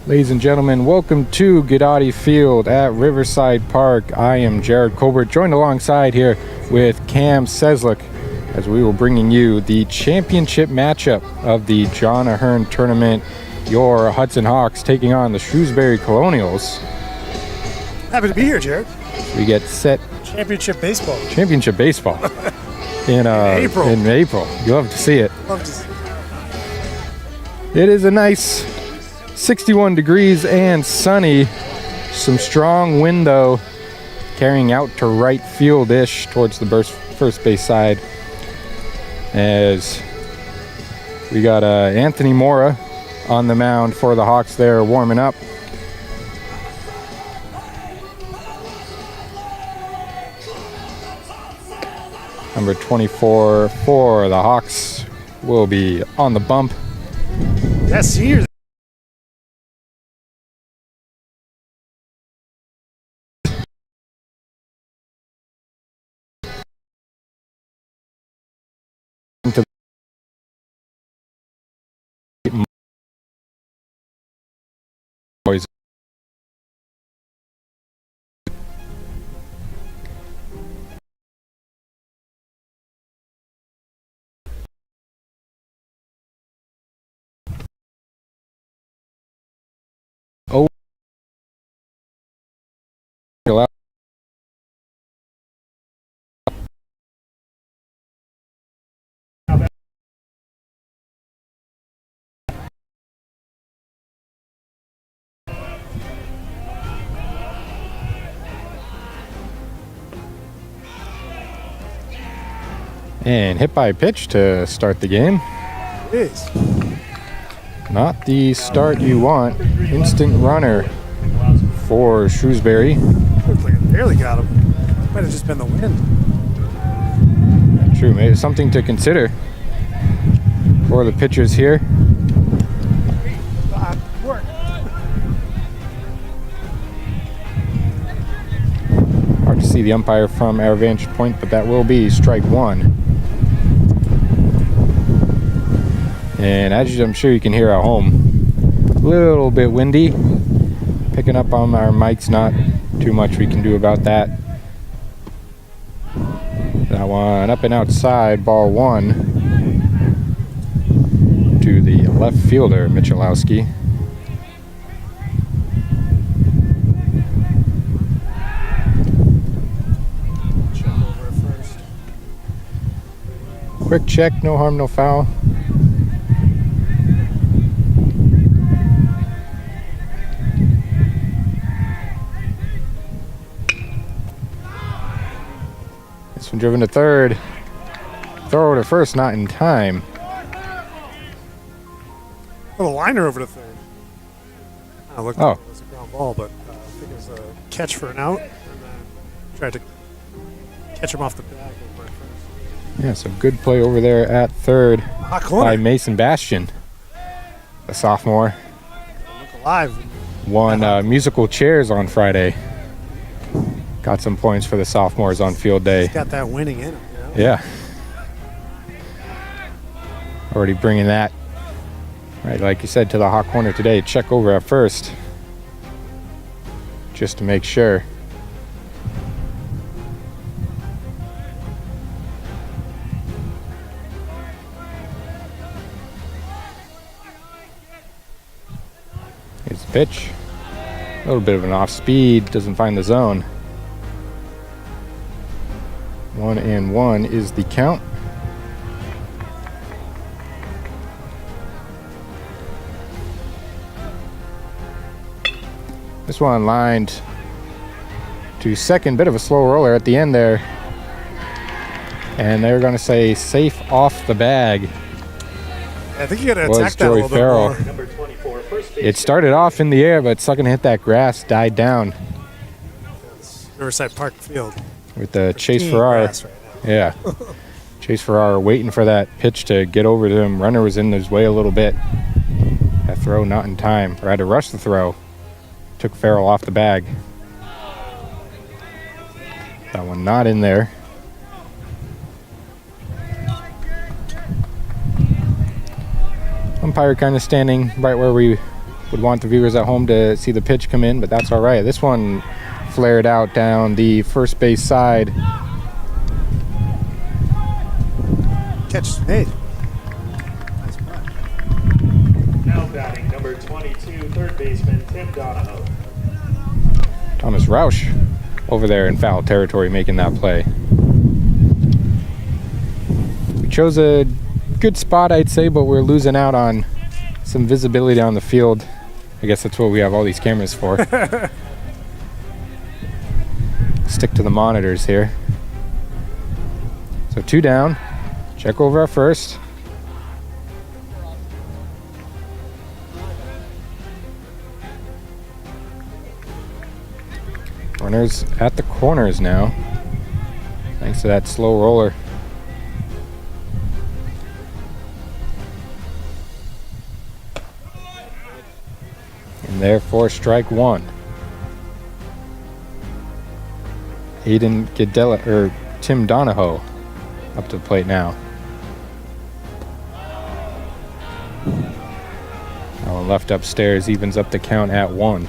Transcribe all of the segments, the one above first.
Ladies and gentlemen, welcome to Gaudotti Field at Riverside Park. I am Jared Colbert, joined alongside here with Cam Seslick, as we will bringing you the championship matchup of the John Ahearn tournament. Your Hudson Hawks taking on the Shrewsbury Colonials. Happy to be here, Jared. We get set Championship baseball. championship baseball in April. In April, you'll love to see it. Love to see. It is a nice 61 degrees and sunny. Some strong wind though, carrying out to right field-ish towards the first base side. As we got Anthony Mora on the mound for the Hawks there, warming up. Number 24 for the Hawks will be on the bump. Yes, seniors. Boys. Oh. And hit by pitch to start the game. It is. Not the start you want. Instant runner for Shrewsbury. Looks like it barely got him. Might have just been the wind. True, maybe something to consider for the pitchers here. Work. Hard to see the umpire from our vantage point, but that will be strike one. And as I'm sure you can hear at home, a little bit windy. Picking up on our mics, not too much we can do about that. That one up and outside, ball one to the left fielder, Michalowski. Check over at first. Quick check, no harm, no foul. This one driven to third. Throw to first, not in time. Little liner over to third. I looked Oh. like it was a ground ball, but I think it was a catch for an out. And then tried to catch him off the bag over at first. Yeah, so good play over there at third Hot by corner. Mason Bastian, a sophomore. Look alive. Won musical chairs on Friday. Got some points for the sophomores on field day. He's got that winning in him. You know? Yeah. Already bringing that, right, like you said, to the hot corner today. Check over at first, just to make sure. Here's the pitch. A little bit of an off speed, doesn't find the zone. 1-1 is the count. This one lined to second, bit of a slow roller at the end there. And they're going to say safe off the bag. I think you got to Was attack that a Joey little Farrell. bit more. Number 24, first It started off in the air, but it's not going to hit that grass, died down Riverside Park Field. with the Chase Pristine Farrar. grass right now. Yeah. Chase Farrar waiting for that pitch to get over to him. Runner was in his way a little bit. That throw not in time. Or had to rush the throw. Took Farrell off the bag. That one not in there. Umpire kind of standing right where we would want the viewers at home to see the pitch come in, but that's all right. This one flared out down the first base side. Catch. Hey. Nice play. Now batting number 22, third baseman Tim Donahoe. Thomas Roush over there in foul territory making that play. We chose a good spot, I'd say, but we're losing out on some visibility on the field. I guess that's what we have all these cameras for. Stick to the monitors here. So 2 down. Check over at first. Runners at the corners now, thanks to that slow roller. And therefore, strike 1. Aiden Gadella, or Tim Donahoe, up to the plate now. That one left upstairs evens up the count at 1.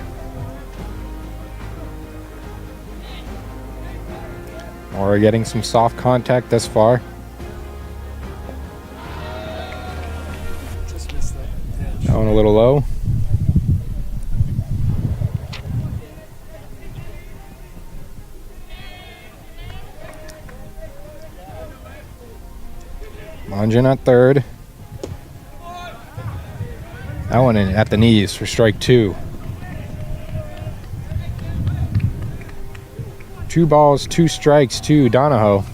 We're getting some soft contact thus far. Just missed that edge. That one a little low. Longin at third. That one in at the knees for strike 2. 2 balls, 2 strikes to Donahoe.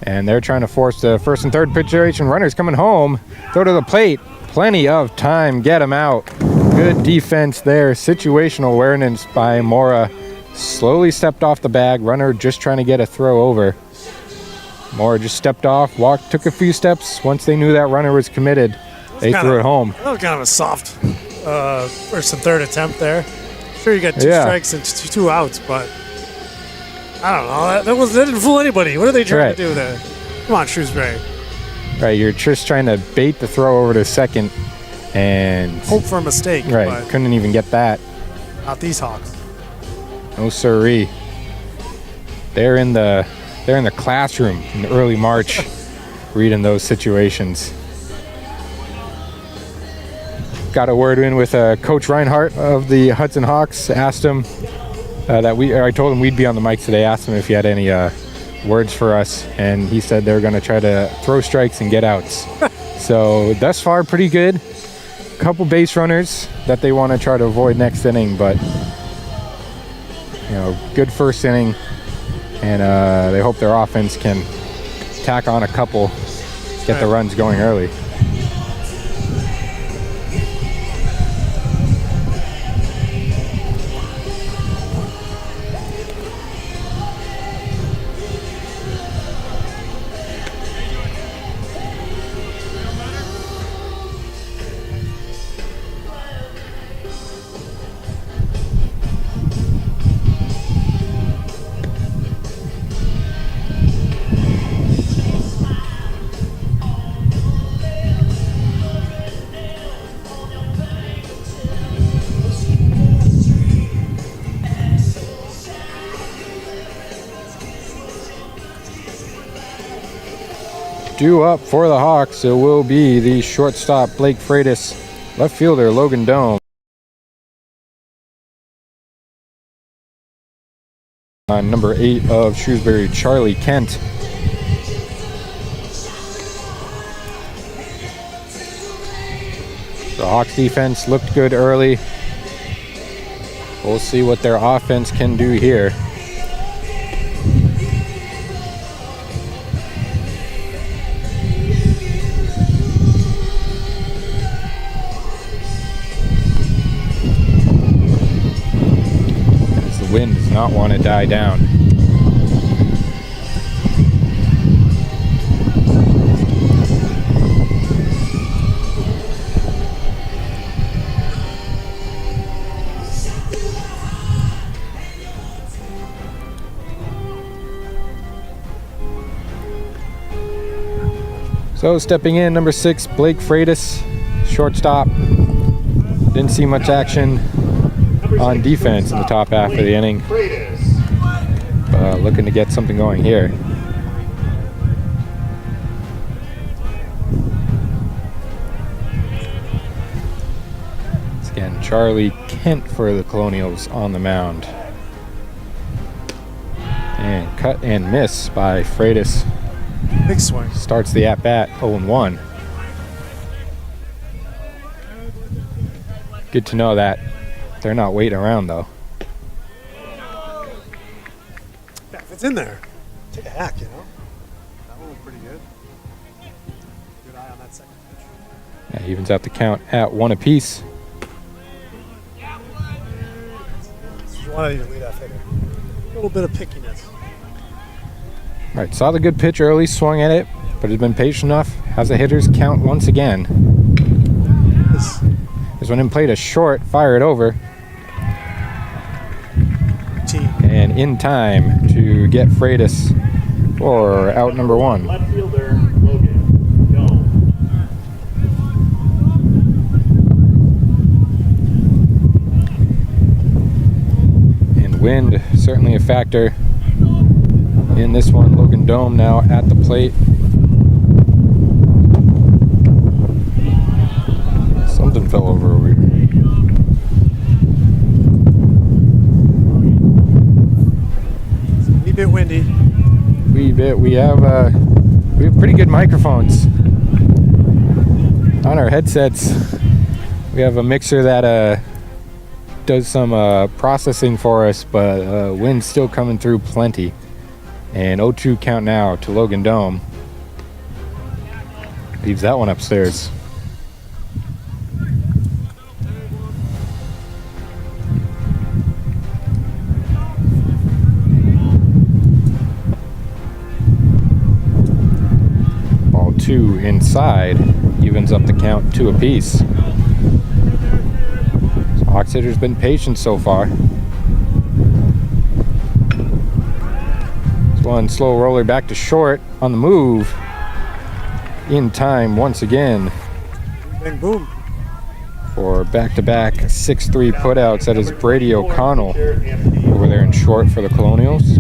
And they're trying to force the first and third pitch situation. Runners coming home. Throw to the plate. Plenty of time. Get him out. Good defense there. Situational awareness by Mora. Slowly stepped off the bag. Runner just trying to get a throw over. Mora just stepped off, walked, took a few steps. Once they knew that runner was committed, they threw it home. That was kind of a soft first and third attempt there. Sure, you got 2 strikes and 2 outs, but I don't know. That didn't fool anybody. What are they trying to do there? Come on, Shrewsbury. Right, you're just trying to bait the throw over to second and hope for a mistake. Right, but couldn't even get that. not these Hawks. No siree. They're in the classroom in early March, reading those situations. Got a word in with Coach Reinhardt of the Hudson Hawks. Asked him I told him we'd be on the mic today. Asked him if he had any words for us, and he said they're going to try to throw strikes and get outs. So thus far, pretty good. Couple base runners that they want to try to avoid next inning, but good first inning, and they hope their offense can tack on a couple, get the runs going early. Due up for the Hawks, it will be the shortstop Blake Freitas, left fielder Logan Dome. Number 8 of Shrewsbury, Charlie Kent. The Hawks defense looked good early. We'll see what their offense can do here. Wind does not want to die down. So stepping in, number 6, Blake Freitas, shortstop. Didn't see much action on defense in the top half of the inning. Looking to get something going here. It's again Charlie Kent for the Colonials on the mound. And cut and miss by Freitas. Big swing. Starts the at-bat 0-1. Good to know that they're not waiting around, though. Yeah, if it's in there, take a hack, you know? That one looked pretty good. Good eye on that second pitch. Yeah, evens out the count at 1 apiece. You want to even lead off hitter. A little bit of pickiness. All right, saw the good pitch early, swung at it, but has been patient enough. Has a hitter's count once again. This one in played a short, fire it over. And in time to get Freitas for out number 1. Left fielder, Logan. Go. And wind, certainly a factor in this one. Logan Dome now at the plate. Something fell over here. Wee bit windy. Wee bit. We have pretty good microphones on our headsets. We have a mixer that does some processing for us, but wind's still coming through plenty. And 0-2 count now to Logan Dome. Leaves that one upstairs. Ball 2 inside, evens up the count 2 apiece. So Hawks hitter's been patient so far. One slow roller back to short on the move. In time once again. Bang boom. For back-to-back 6-3 putouts. That is Brady O'Connell over there in short for the Colonials.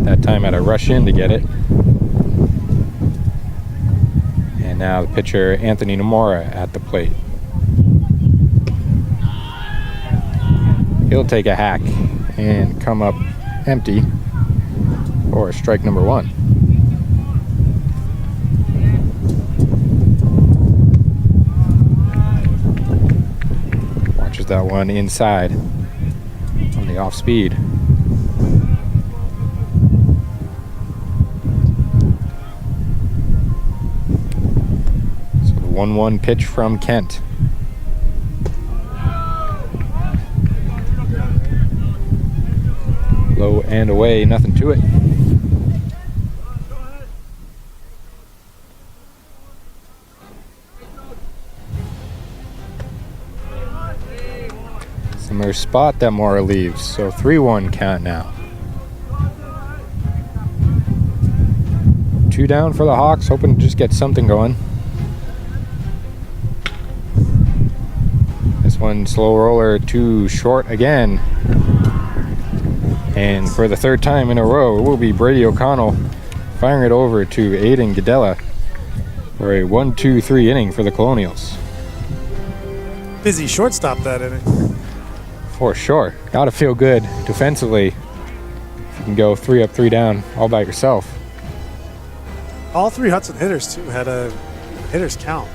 That time had to rush in to get it. And now the pitcher Anthony Nomura at the plate. He'll take a hack and come up empty for strike number 1. Watches that one inside on the off speed. So the 1-1 pitch from Kent. Low and away, nothing to it. Similar spot that Mora leaves, so 3-1 count now. 2 down for the Hawks, hoping to just get something going. This one slow roller too short again. And for the 3rd time in a row, it will be Brady O'Connell firing it over to Aiden Gadella for a 1-2-3 inning for the Colonials. Busy shortstop that inning. For sure. Gotta feel good defensively if you can go 3 up, 3 down all by yourself. All 3 Hudson hitters, too, had a hitter's count.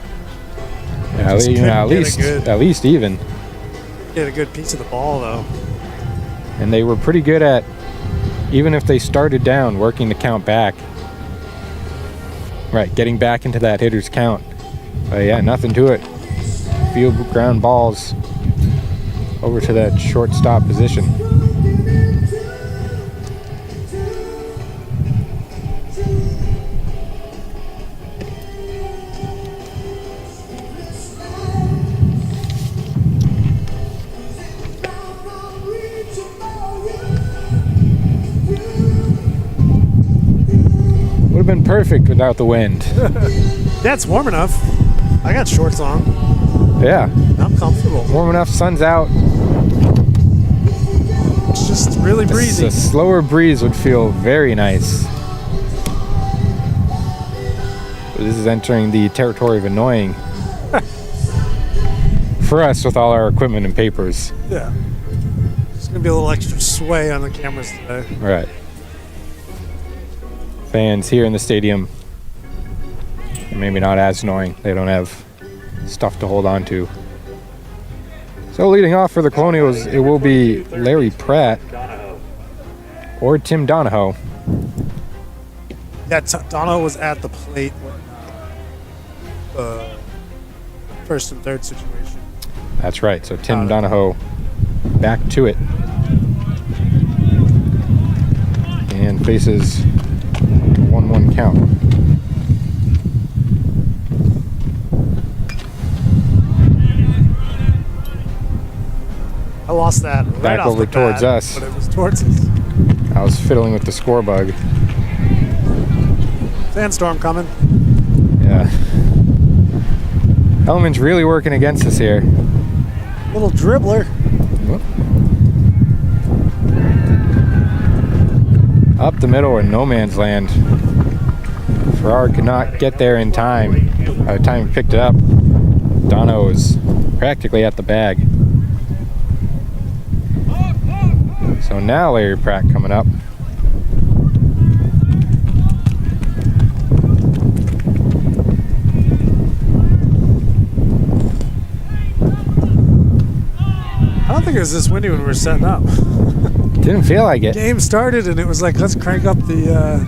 Yeah, at least even. Get a good piece of the ball, though. And they were pretty good at, even if they started down, working the count back. Right, getting back into that hitter's count. But yeah, nothing to it. Field ground balls over to that shortstop position. Would have been perfect without the wind. That's warm enough. I got shorts on. Yeah. I'm comfortable. Warm enough, sun's out. It's just really breezy. A slower breeze would feel very nice. But this is entering the territory of annoying. For us with all our equipment and papers. Yeah. There's going to be a little extra sway on the cameras today. Right. Fans here in the stadium, maybe not as annoying. They don't have stuff to hold on to. So leading off for the Colonials, it will be Larry Pratt or Tim Donahoe. Yeah, Donahoe was at the plate when first and third situation. That's right. So Tim Donahoe back to it. And faces 1-1 count. I lost that right Back off over the towards bat, us. but it was towards us. I was fiddling with the score bug. Sandstorm coming. Yeah. Hellman's really working against us here. Little dribbler. Up the middle in no man's land. Farrar could not get there in time. By the time he picked it up, Dono was practically at the bag. So now Larry Pratt coming up. I don't think it was this windy when we were setting up. Didn't feel like it. Game started and it was like, let's crank up the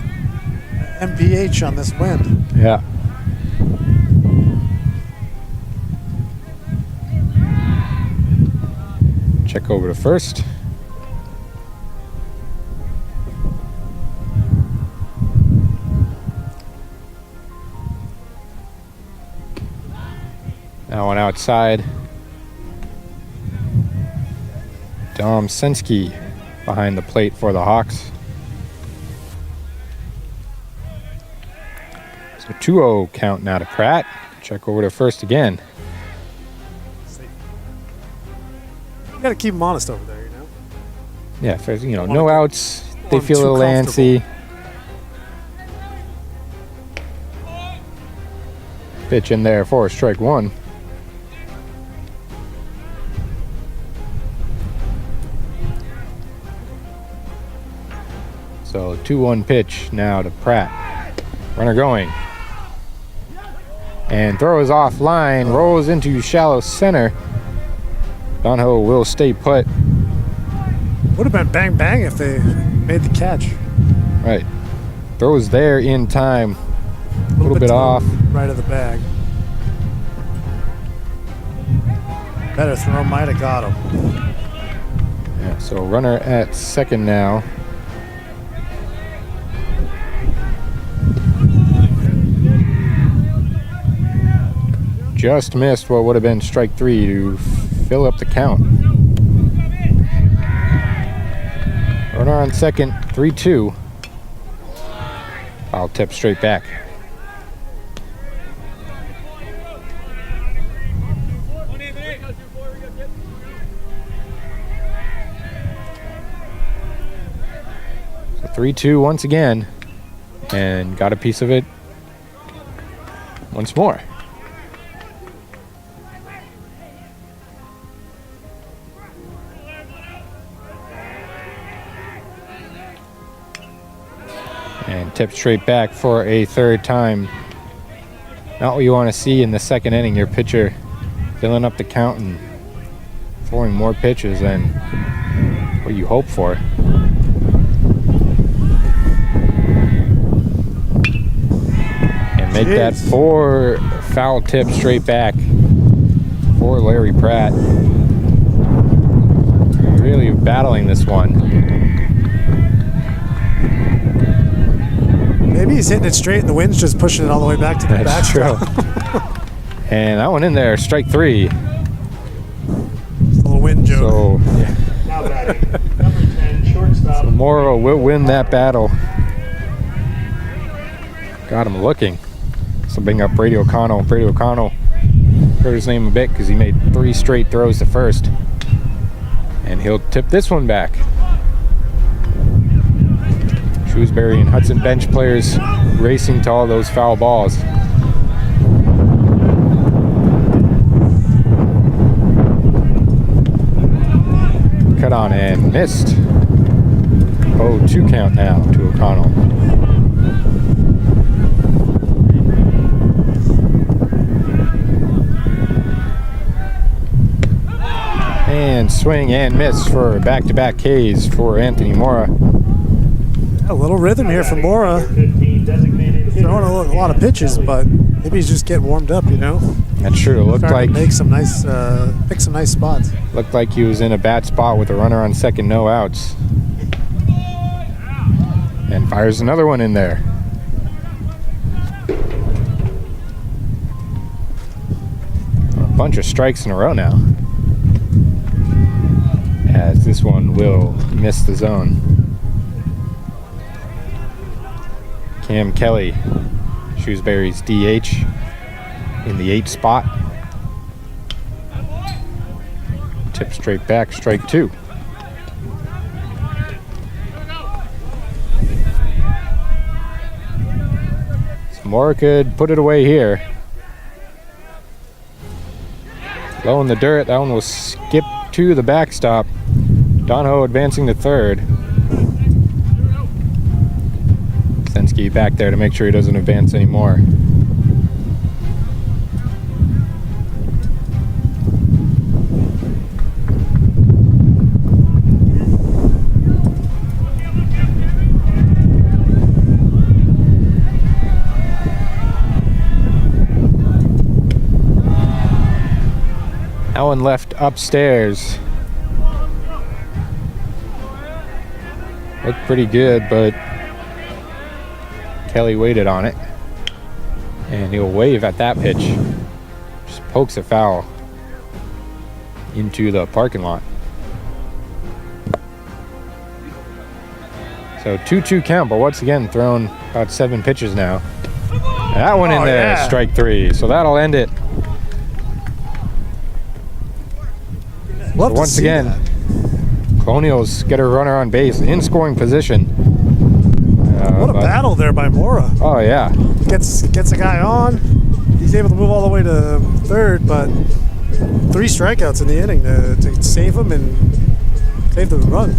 MPH on this wind. Yeah. Check over to first. Now one outside. Dom Sensky behind the plate for the Hawks. So 2-0 count now to Pratt. Check over to first again. You got to keep them honest over there, you know? Yeah, if there's, no outs. They feel a too little antsy. Pitch in there for strike one. So 2-1 pitch now to Pratt. Runner going. And throws offline, rolls into shallow center. Donahoe will stay put. Would have been bang bang if they made the catch. Right. Throws there in time. A little bit off. Right of the bag. Better throw might have got him. Yeah, so runner at second now. Just missed what would have been strike three to fill up the count. Runner on second, 3-2. Foul tip straight back. So 3-2 once again, and got a piece of it once more. And tip straight back for a third time. Not what you want to see in the second inning. Your pitcher filling up the count and throwing more pitches than what you hope for. And make that 4 foul tip straight back for Larry Pratt. Really battling this one. Maybe he's hitting it straight and the wind's just pushing it all the way back to the That's backstop. true. And that one in there, strike three. Just a little wind joke. So, yeah. Now batting, number 10, shortstop. So Morrow will win that battle. Got him looking. So bring up Brady O'Connell. Brady O'Connell Heard his name a bit because he made 3 straight throws to first. And he'll tip this one back. Shrewsbury and Hudson bench players racing to all those foul balls. Cut on and missed. 0-2 count now to O'Connell. And swing and miss for back-to-back Ks for Anthony Mora. A little rhythm here from Mora. Throwing a lot of pitches, but maybe he's just getting warmed up, you know. That's true. It looked like make some nice, pick some nice spots. Looked like he was in a bad spot with a runner on second, no outs. And fires another one in there. A bunch of strikes in a row now. As this one will miss the zone. Cam Kelly, Shrewsbury's DH, in the 8th spot. Tip straight back, strike 2. So Moore could put it away here. Low in the dirt, that one will skip to the backstop. Donahoe advancing to third. Sensky back there to make sure he doesn't advance anymore. That one left upstairs. Looked pretty good, but Kelly waited on it. And he'll wave at that pitch. Just pokes a foul into the parking lot. So 2-2 count, but once again thrown about 7 pitches now. And that one in there, yeah. Strike 3. So that'll end it. Love to Once see again, that. Colonials get a runner on base in scoring position. What a battle there by Mora. Oh yeah. Gets a guy on. He's able to move all the way to third, but 3 strikeouts in the inning to save him and save the run.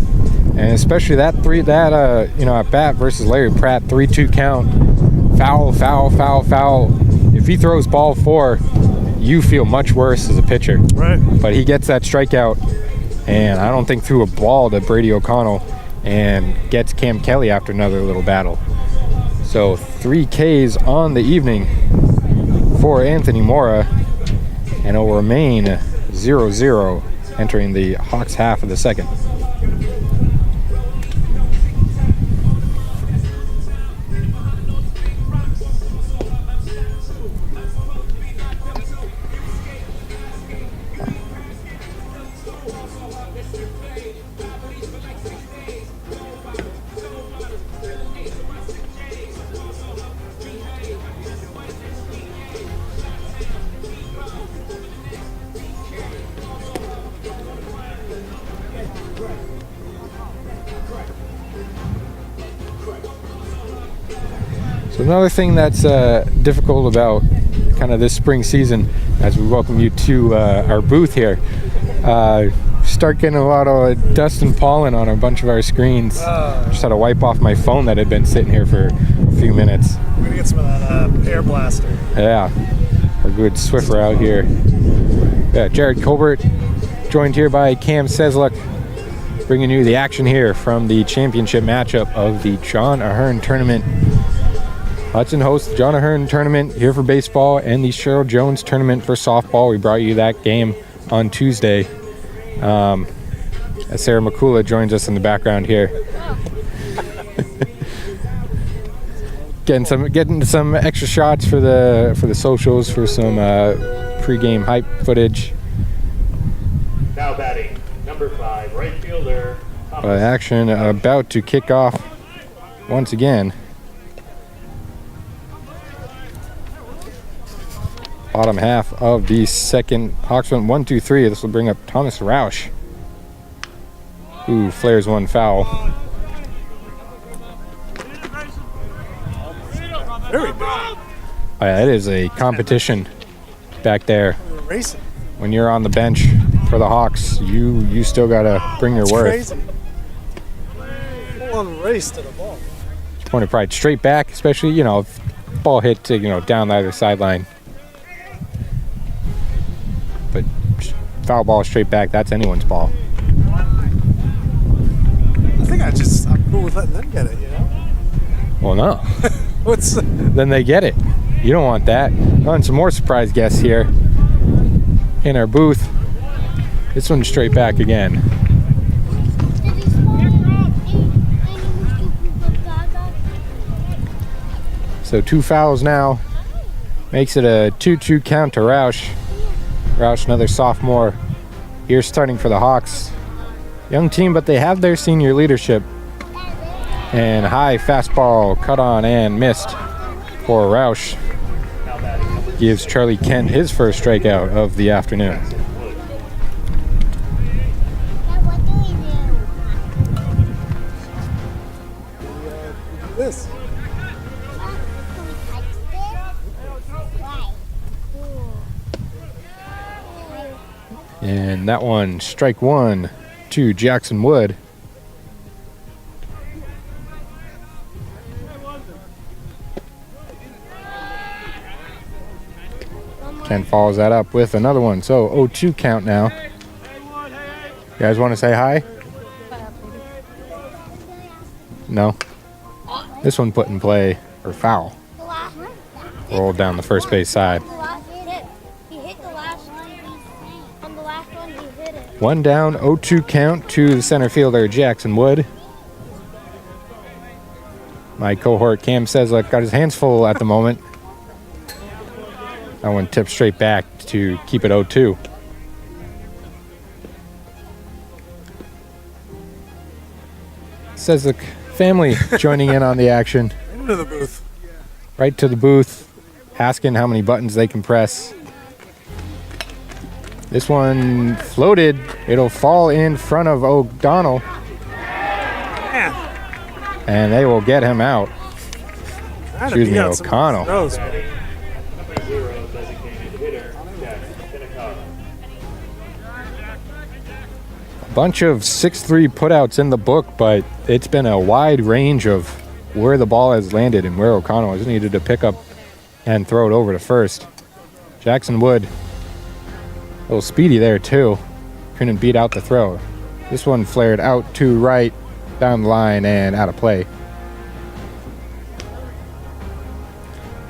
And especially that at bat versus Larry Pratt, 3-2 count, foul, foul, foul, foul. If he throws ball 4, you feel much worse as a pitcher. Right. But he gets that strikeout, and I don't think threw a ball to Brady O'Connell, and gets Cam Kelly after another little battle. So 3 Ks on the evening for Anthony Mora, and it'll remain 0-0 entering the Hawks half of the second. So another thing that's difficult about kind of this spring season, as we welcome you to our booth here, start getting a lot of dust and pollen on a bunch of our screens. Just had to wipe off my phone that had been sitting here for a few minutes. We're gonna get some of that air blaster. Yeah, our good Swiffer out here. Yeah, Jared Colbert, joined here by Cam Sesluk, bringing you the action here from the championship matchup of the John Ahearn tournament. Hudson hosts the John Ahearn tournament here for baseball and the Cheryl Jones tournament for softball. We brought you that game on Tuesday. As Sarah McCula joins us in the background here. getting some extra shots for the socials, for some pregame hype footage. Now batting, number 5, right fielder. Action about to kick off once again. Bottom half of the second. Hawks went 1, 2, 3. This will bring up Thomas Roush, who flares one foul. Very big. Oh, yeah, it is a competition back there. Racing. When you're on the bench for the Hawks, you still gotta bring your It's worth. crazy. Full-on race to the ball. Point of pride, straight back, especially if ball hit to down either sideline. But foul ball straight back, that's anyone's ball. I think I'm cool with letting them get it. Well, no. What's Then they get it. You don't want that. On some more surprise guests here in our booth. This one's straight back again. So 2 fouls now. Makes it a 2-2 count to Roush. Roush, another sophomore. Here starting for the Hawks. Young team, but they have their senior leadership. And high fastball cut on and missed for Roush. Gives Charlie Kent his first strikeout of the afternoon. this? And that one, strike one to Jackson Wood. Ken follows that up with another one. So 0-2 count now. You guys want to say hi? No. This one put in play or foul. Rolled down the first base side. He hit the last one. On the last one, he hit it. One down, 0-2 count to the center fielder, Jackson Wood. My cohort Cam says like got his hands full at the moment. That one tipped straight back to keep it 0-2. Says the family joining in on the action. Into the booth. Right to the booth, asking how many buttons they can press. This one floated. It'll fall in front of O'Donnell. Man. And they will get him out. Excuse me, O'Connell. Number 0, designated hitter, Jack Pinnacock. A bunch of 6-3 putouts in the book, but it's been a wide range of where the ball has landed and where O'Connell has needed to pick up and throw it over to first. Jackson Wood, a little speedy there too. Couldn't beat out the throw. This one flared out to right, down the line, and out of play.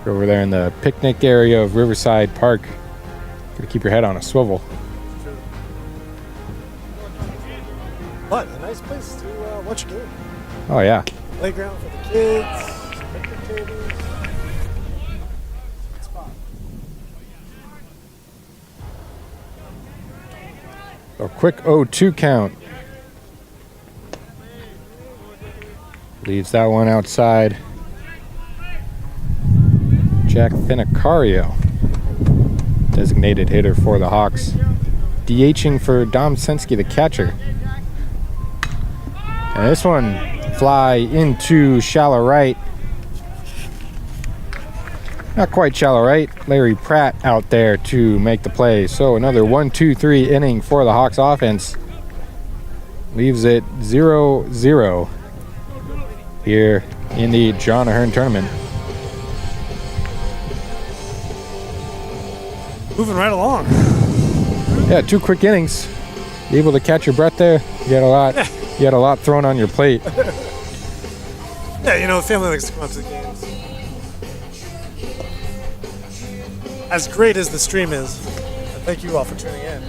Over there in the picnic area of Riverside Park. Gotta keep your head on a swivel. But a nice place to watch a game. Oh yeah. Playground for the kids. Picnic tables. Good spot. A quick 0-2 count. Leaves that one outside. Jack Finicario, designated hitter for the Hawks. DHing for Dom Sensky, the catcher. And this one fly into shallow right. Not quite shallow right. Larry Pratt out there to make the play. So another 1-2-3 inning for the Hawks offense. Leaves it 0-0 here in the John Ahearn tournament. Moving right along. Yeah, 2 quick innings. You able to catch your breath there? You had a lot. You had a lot thrown on your plate. Yeah, the family likes to come out to the games. As great as the stream is, and thank you all for tuning in.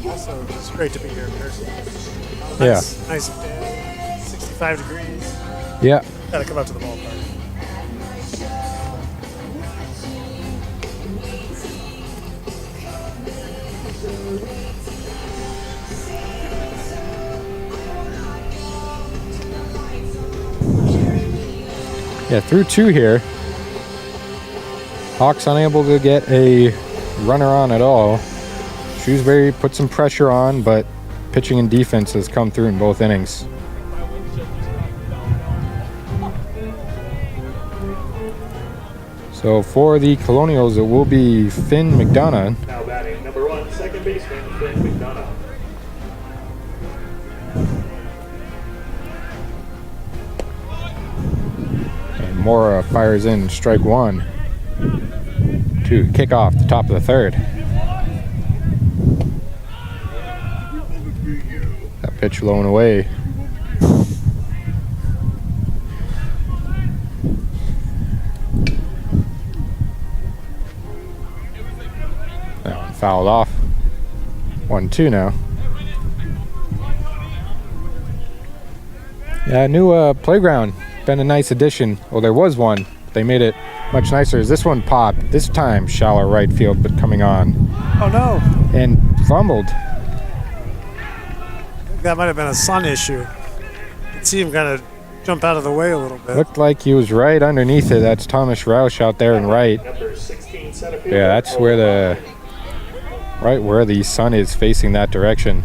Also, it's great to be here in person. Nice day, 65 degrees. Yeah. Gotta come out to the ballpark. Yeah, through 2 here. Hawks unable to get a runner on at all. Shrewsbury put some pressure on, but pitching and defense has come through in both innings. So for the Colonials, it will be Finn McDonough. Now batting number 1, second baseman Finn McDonough. And Mora fires in strike 1 to kick off the top of the third. That pitch low and away. That one fouled off. 1-2 now. Yeah, new playground. Been a nice addition. Well, there was one. They made it much nicer. As this one popped, this time shallow right field, but coming on. Oh no! And fumbled. I think that might have been a sun issue. You could see him kind of jump out of the way a little bit. Looked like he was right underneath it. That's Thomas Roush out there and right. Number 16 center fielder. Yeah, that's where right where the sun is facing that direction.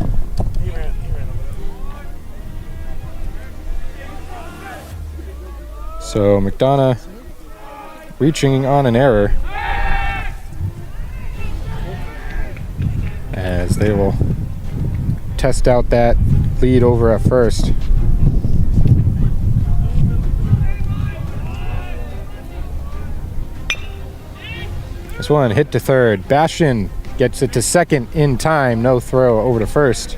So McDonough reaching on an error as they will test out that lead over at first. This one hit to third. Bastion gets it to second in time. No throw over to first.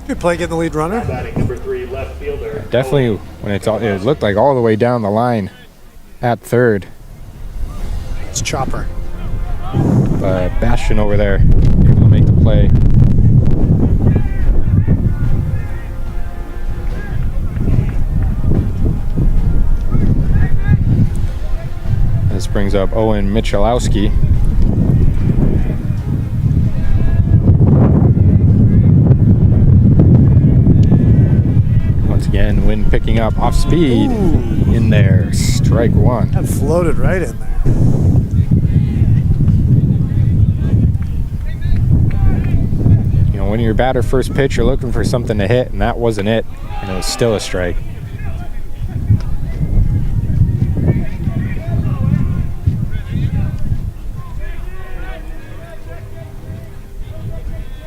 Good play getting the lead runner. Batting number 3 left fielder. Definitely when it looked like all the way down the line at third. It's Chopper. But Bastion over there able to make the play. This brings up Owen Michalowski. Once again, wind picking up off speed. Ooh. In there. Strike 1. That floated right in there. You know, when your batter first pitch, you're looking for something to hit, and that wasn't it. And it was still a strike.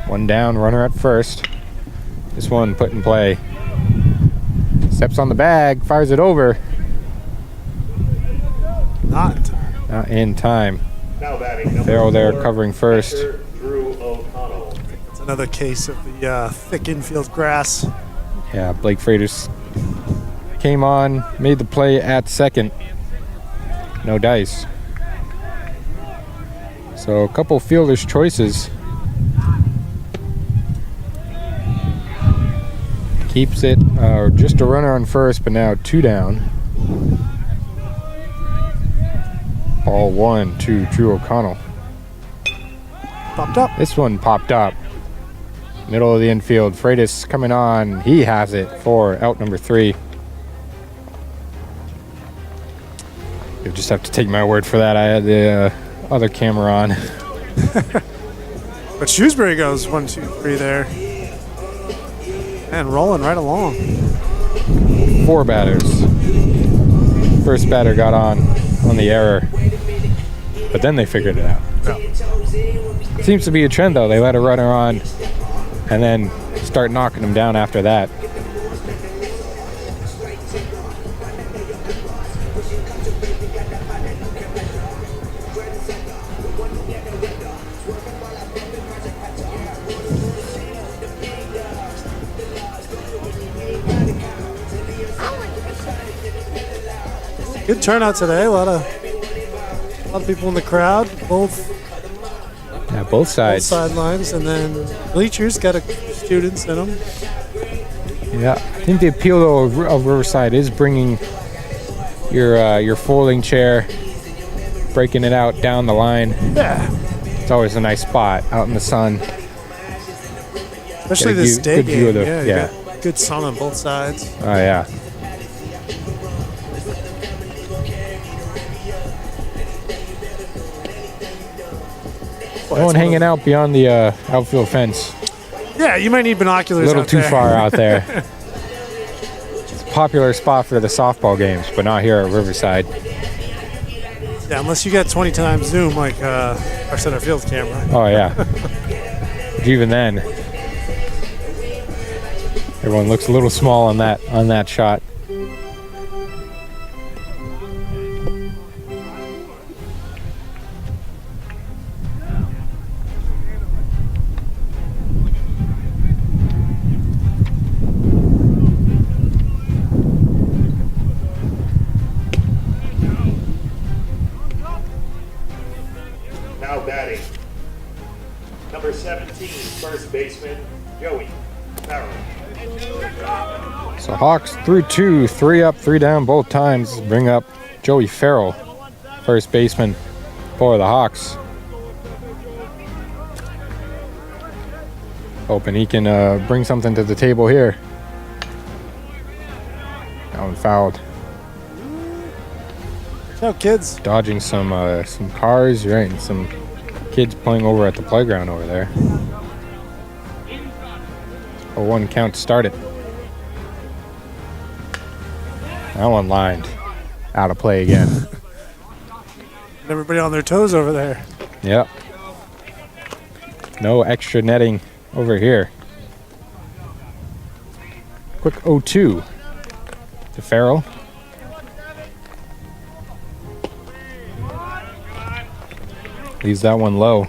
One down, runner at first. This one put in play. Steps on the bag, fires it over. Not in time. Not in time. Now batting number Farrell there 4, covering first. Hector Drew O'Connell. It's another case of the thick infield grass. Yeah, Blake Freitas came on, made the play at second. No dice. So a couple fielders' choices. Keeps it just a runner on first, but now 2 down. Ball 1 to Drew O'Connell. Popped up. This one popped up. Middle of the infield. Freitas coming on. He has it for out number 3. You'll just have to take my word for that. I had the other camera on. But Shrewsbury goes 1, 2, 3 there. And rolling right along. 4 batters. First batter got on the error, but then they figured it out. Yeah. Seems to be a trend though. They let a runner on and then start knocking them down after that. Good turnout today. A lot of people in the crowd. Both Sides. sidelines, and then bleachers got students in them. Yeah, I think the appeal though of Riverside is bringing your folding chair, breaking it out down the line. Yeah. It's always a nice spot out in the sun. Especially Get a this view- day good view of game. the- You yeah. got good sun on both sides. Oh yeah. No one hanging out beyond the outfield fence. Yeah, you might need binoculars. A little out too there. far out there. It's a popular spot for the softball games, but not here at Riverside. Yeah, unless you got 20 times zoom like our center field camera. Oh yeah. But even then, everyone looks a little small on that shot. Now batting. Number 17, first baseman, Joey Farrell. So Hawks through 2, 3 up, 3 down both times. Bring up Joey Farrell, first baseman for the Hawks. Hoping he can bring something to the table here. That one fouled. No kids. Dodging some cars, right, and some kids playing over at the playground over there. 0-1 count to start it. That one lined. Out of play again. Everybody on their toes over there. Yep. No extra netting over here. Quick 0-2 to Farrell. Leaves that one low.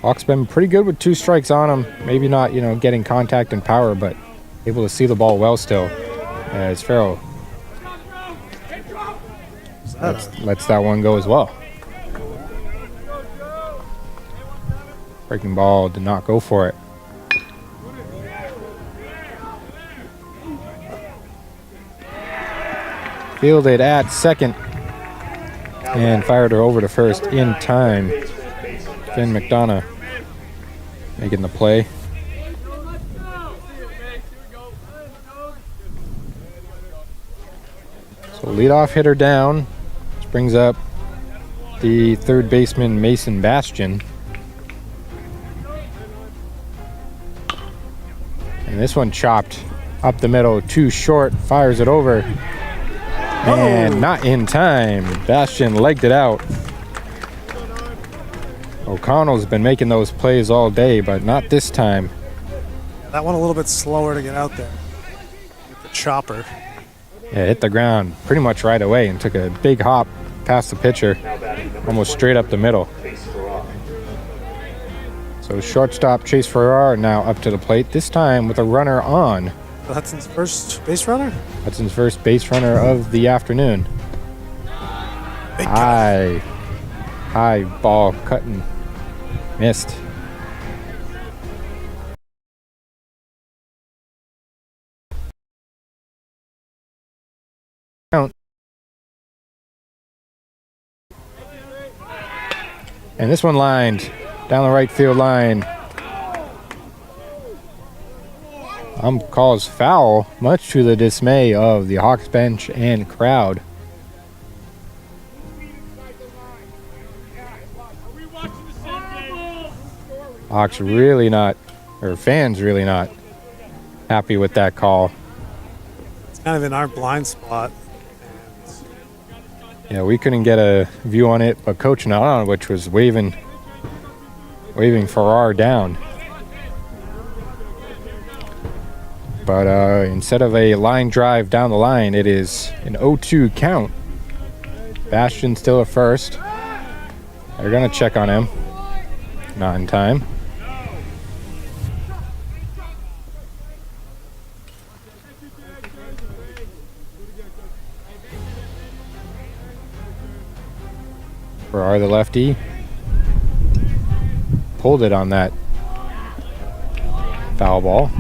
Hawks been pretty good with 2 strikes on him. Maybe not, getting contact and power, but able to see the ball well still. As Farrell lets that one go as well. Breaking ball did not go for it. Fielded at second. And fired her over to first in time. Finn McDonough making the play. So leadoff hitter down. This brings up the third baseman Mason Bastian. And this one chopped up the middle, too short, fires it over. And not in time. Bastian legged it out. O'Connell's been making those plays all day, but not this time. That one a little bit slower to get out there. With the chopper. Yeah, hit the ground pretty much right away and took a big hop past the pitcher, almost straight up the middle. So shortstop Chase Farrar now up to the plate, this time with a runner on. Hudson's first base runner? Hudson's first base runner of the afternoon. High ball cutting. Missed. Count. And this one lined down the right field line. Calls foul, much to the dismay of the Hawks bench and crowd. Hawks really not, or fans really not happy with that call. It's kind of in our blind spot. Yeah, we couldn't get a view on it, but Coach Nadanowicz was waving Farrar down. But instead of a line drive down the line, it is an 0-2 count. Bastian still at first. They're going to check on him. Not in time. Farrar, the lefty, pulled it on that foul ball.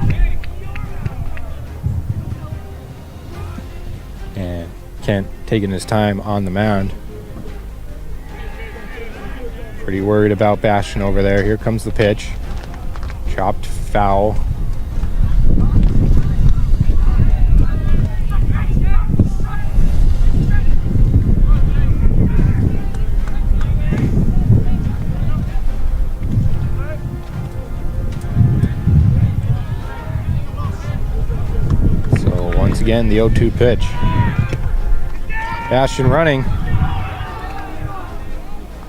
And Kent taking his time on the mound. Pretty worried about Bastian over there. Here comes the pitch. Chopped foul. again, the 0-2 pitch. Bastion running.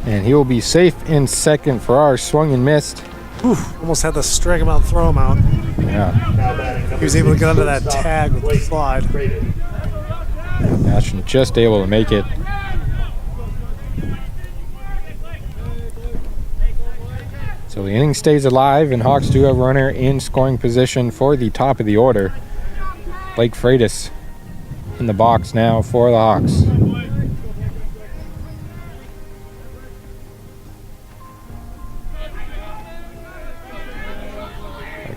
And he will be safe in second for our swung and missed. Oof, almost had to strike him out and throw him out. Yeah. He was able to get under that tag with the slide. Bastion just able to make it. So the inning stays alive, and Hawks do have a runner in scoring position for the top of the order. Blake Freitas in the box now for the Hawks.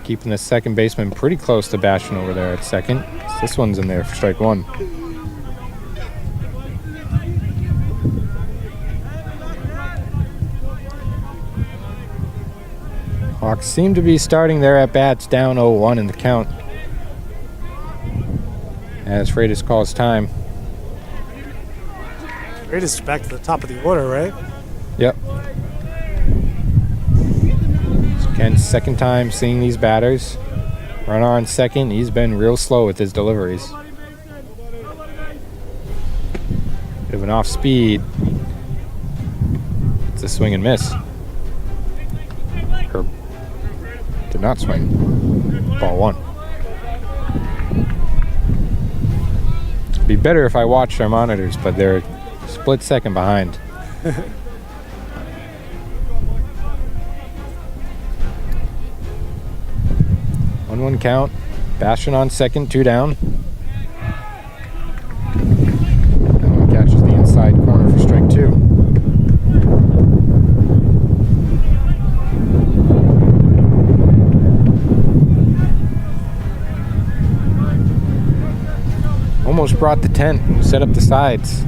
Keeping the second baseman pretty close to Bastion over there at second. This one's in there for strike one. Hawks seem to be starting their at-bats down 0-1 in the count, as Freitas calls time. Freitas back to the top of the order, right? Yep. Ken's second time seeing these batters. Runner on second. He's been real slow with his deliveries. Bit of an off speed. It's a swing and miss. Or did not swing. Ball one. It'd be better if I watched our monitors, but they're a split second behind. 1-1 count. Bastion on second, 2 down. That one catches the inside corner for strike 2. Almost brought the tent, set up the sides.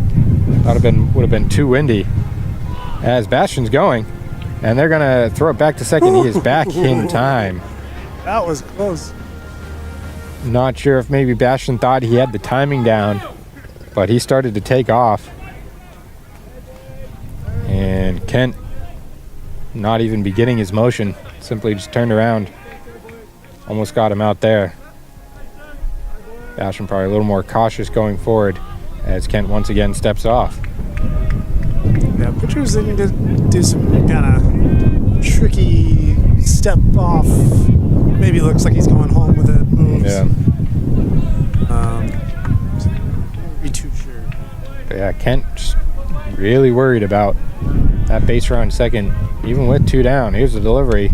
Thought would have been too windy. As Bastion's going, and they're gonna throw it back to second. He is back in time. That was close. Not sure if maybe Bastion thought he had the timing down, but he started to take off. And Kent, not even beginning his motion, simply just turned around. Almost got him out there. Bastion probably a little more cautious going forward as Kent once again steps off. Yeah, pitchers, they need to do some kind of tricky step off. Maybe looks like he's going home with it. Moves. Yeah. Be too sure. But yeah, Kent just really worried about that base runner on second, even with 2 down. Here's the delivery.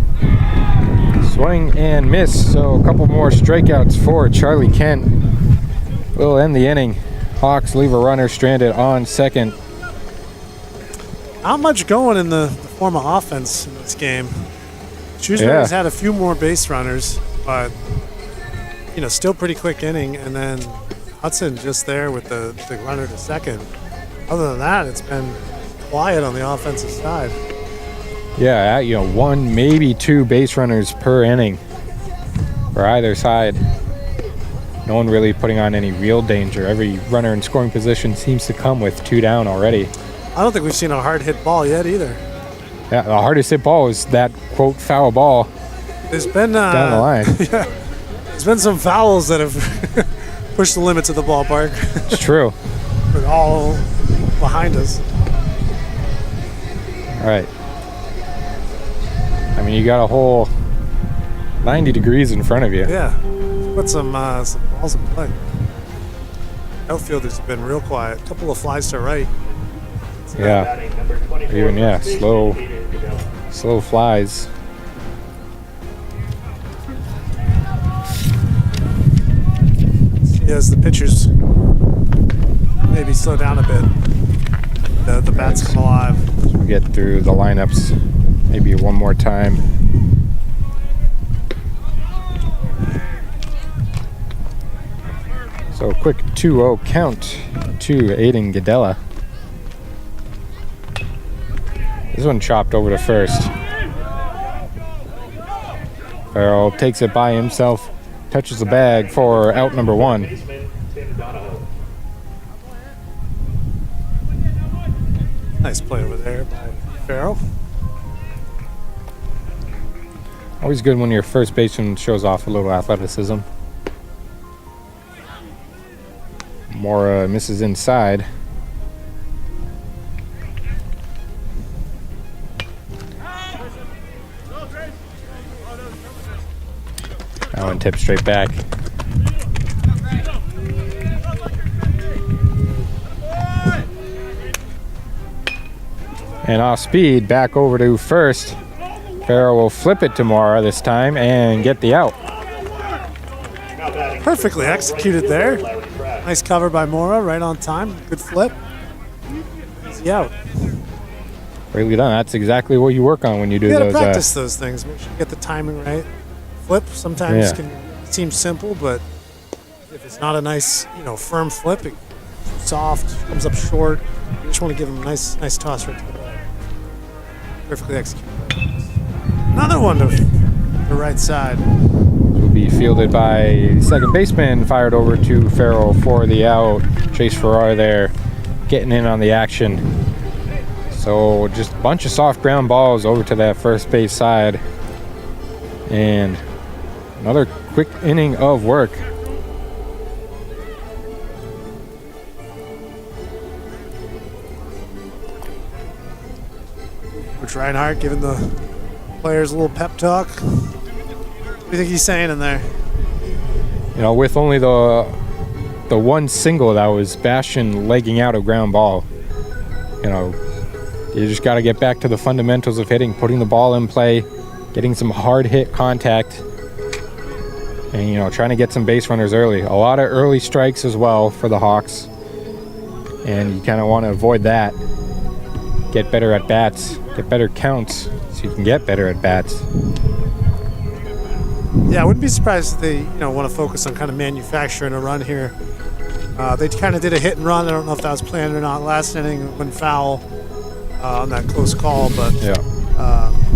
Swing and miss. So a couple more strikeouts for Charlie Kent. Will end the inning. Hawks leave a runner stranded on second. Not much going in the form of offense in this game. Shrewsbury's had a few more base runners, but still pretty quick inning. And then Hudson just there with the runner to second. Other than that, it's been quiet on the offensive side. Yeah, 1, maybe 2 base runners per inning for either side. No one really putting on any real danger. Every runner in scoring position seems to come with 2 down already. I don't think we've seen a hard hit ball yet either. Yeah, the hardest hit ball is that, quote, foul ball. There's been down the line. Yeah, there's been some fouls that have pushed the limits of the ballpark. It's true. But all behind us. All right. I mean, you got a whole 90 degrees in front of you. Yeah. Put some balls in play. Outfielders have been real quiet. A couple of flies to right. Yeah. Even, slow flies. As the pitchers maybe slow down a bit, the bats come alive. As we get through the lineups, maybe one more time. So quick 2-0 count to Aiden Gadella. This one chopped over to first. Farrell takes it by himself, touches the bag for out number 1. Nice play over there by Farrell. Always good when your first baseman shows off a little athleticism. Mora misses inside. That one tips straight back. And off speed, back over to first. Farrell will flip it to Mora this time and get the out. Perfectly executed there. Nice cover by Mora, right on time. Good flip. Easy out. Really done. That's exactly what you work on when you do You gotta those. practice those things. Make sure you get the timing right. Flip sometimes Yeah. can seem simple, but if it's not a nice, firm flip, it's soft, comes up short. You just want to give them a nice toss right to the ball. Perfectly executed. Another one to the right side. Will be fielded by second baseman, fired over to Farrell for the out. Chase Farrar there, getting in on the action. So just a bunch of soft ground balls over to that first base side. And another quick inning of work. Coach Reinhardt giving the players a little pep talk. What do you think he's saying in there? You know, with only the one single that was Bastion legging out a ground ball, you know, you just got to get back to the fundamentals of hitting, putting the ball in play, getting some hard hit contact, and, you know, trying to get some base runners early. A lot of early strikes as well for the Hawks, and you kind of want to avoid that. Get better at bats, get better counts so you can get better at bats. Yeah, I wouldn't be surprised if they, want to focus on kind of manufacturing a run here. They kind of did a hit and run. I don't know if that was planned or not. Last inning went foul on that close call, but Yeah.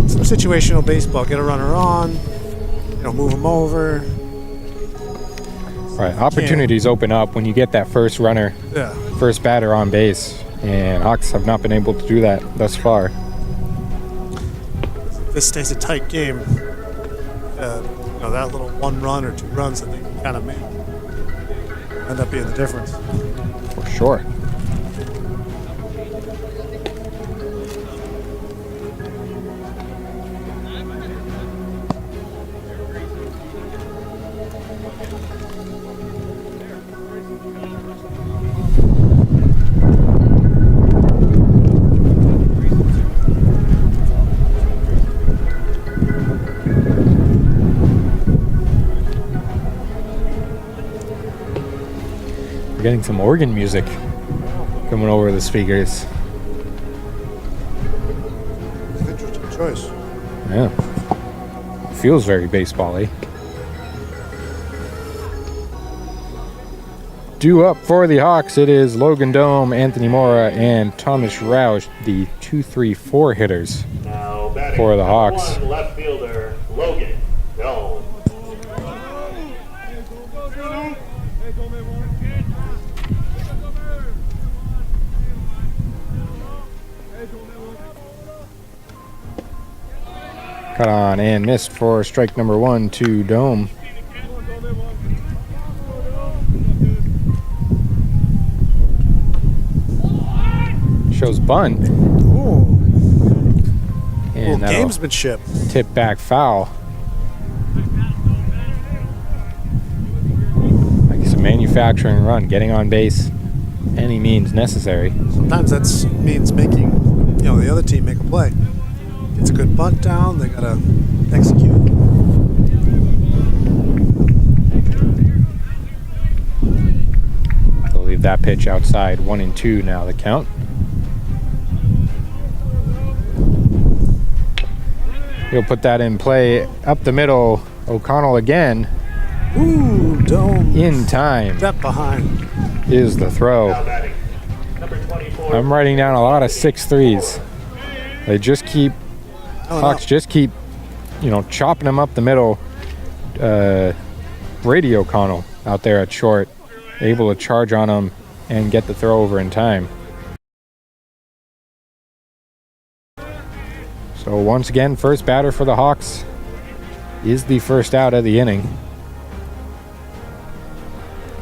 some situational baseball. Get a runner on, move them over. Right, opportunities open up when you get that first runner, Yeah. first batter on base, and Hawks have not been able to do that thus far. If this stays a tight game, that little one run or two runs that they can kind of make end up being the difference. For sure. Getting some organ music coming over the speakers. Interesting choice. Yeah. Feels very baseball-y. Due up for the Hawks, it is Logan Dome, Anthony Mora, and Thomas Roush, the 2-3-4 hitters Now batting for the number Hawks. 1, left fielder Logan Dome. Cut on and missed for strike number 1 to Dome. Shows bunt. Ooh. And that'll Gamesmanship. tip back foul. Like it's a manufacturing run, getting on base any means necessary. Sometimes that means making, the other team make a play. It's a good bunt down. They gotta execute. They'll leave that pitch outside. 1-2 now the count. He'll put that in play up the middle. O'Connell again Ooh, Dome. in time Step behind. is the throw. Now batting number 24. I'm writing down a lot of 6-3s. They just keep, Hawks just keep, chopping them up the middle. Brady O'Connell out there at short, able to charge on him and get the throw over in time. So once again, first batter for the Hawks is the first out of the inning.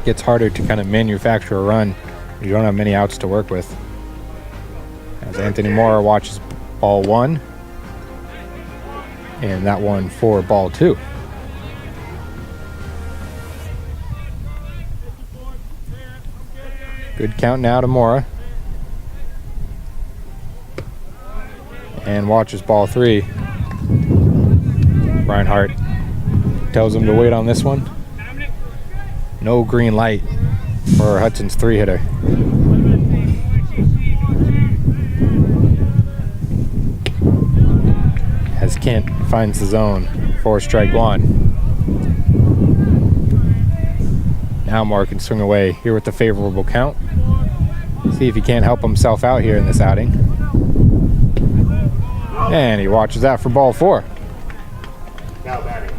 gets harder to kind of manufacture a run. You don't have many outs to work with. As Anthony Mora watches ball 1. And that one for ball 2. Good count now to Mora. And watches ball 3. Brian Hart tells him to wait on this one. No green light for Hudson's 3-hitter. As Kent finds the zone for strike 1. Now Mora can swing away here with the favorable count. See if he can't help himself out here in this outing. And he watches that for ball 4. Now batting,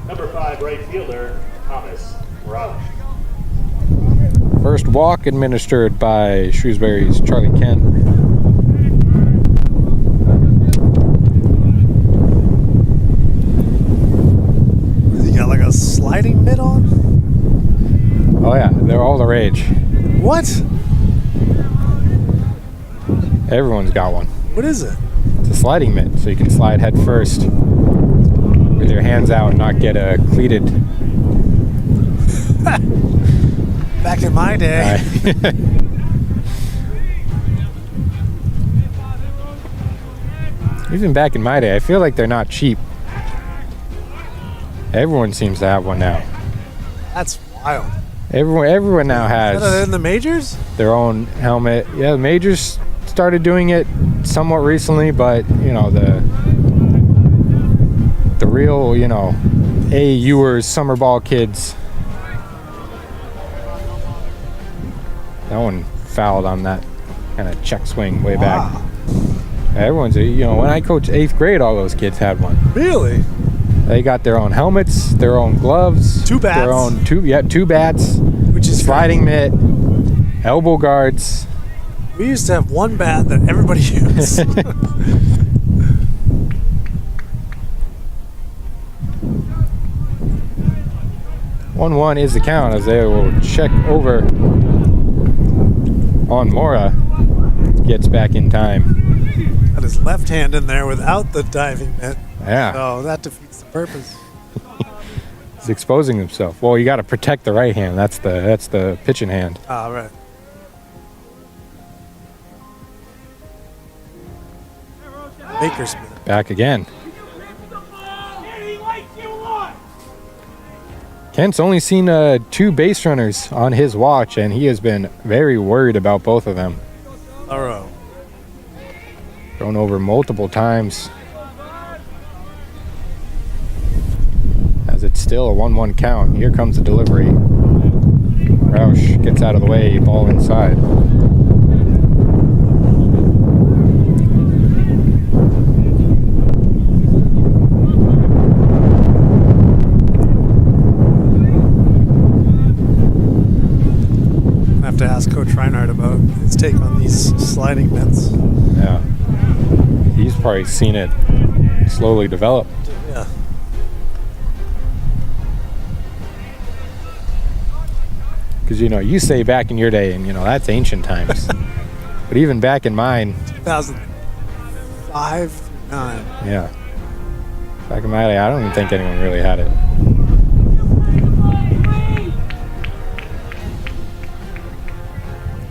number 5 right fielder, Thomas Roush. First walk administered by Shrewsbury's Charlie Kent. He got like a sliding mitt on? Oh yeah, they're all the rage. What? Everyone's got one. What is it? It's a sliding mitt, so you can slide head first with your hands out and not get cleated. Back in my day. Even back in my day, I feel like they're not cheap. Everyone seems to have one now. That's wild. Everyone now has In the majors? their own helmet. Yeah, the majors started doing it somewhat recently, but you know the real, you know, AUers, summer ball kids. That one fouled on that kind of check swing way back. Everyone's, you know, when I coached 8th grade, all those kids had one. Really? They got their own helmets, their own gloves, Two bats. their own two bats, Which is sliding mitt, elbow guards. We used to have one bat that everybody used. 1-1 is the count as they will check over on Mora. Gets back in time. Got his left hand in there without the diving mitt. Yeah, So that defeats the purpose. he's exposing himself. Well, you got to protect the right hand. That's the pitching hand. Ah, right. Bakersmith. Back again. Kent's only seen 2 base runners on his watch, and he has been very worried about both of them. Thorough. Thrown over multiple times. As it's still a 1-1 count. Here comes the delivery. Roush gets out of the way, ball inside. I have to ask Coach Reinhardt about his take on these sliding mitts. Yeah. He's probably seen it slowly develop. Yeah. Because, you know, you say back in your day, and, you know, that's ancient times. But even back in mine, 2005, 9. yeah. Back in my day, I don't even think anyone really had it.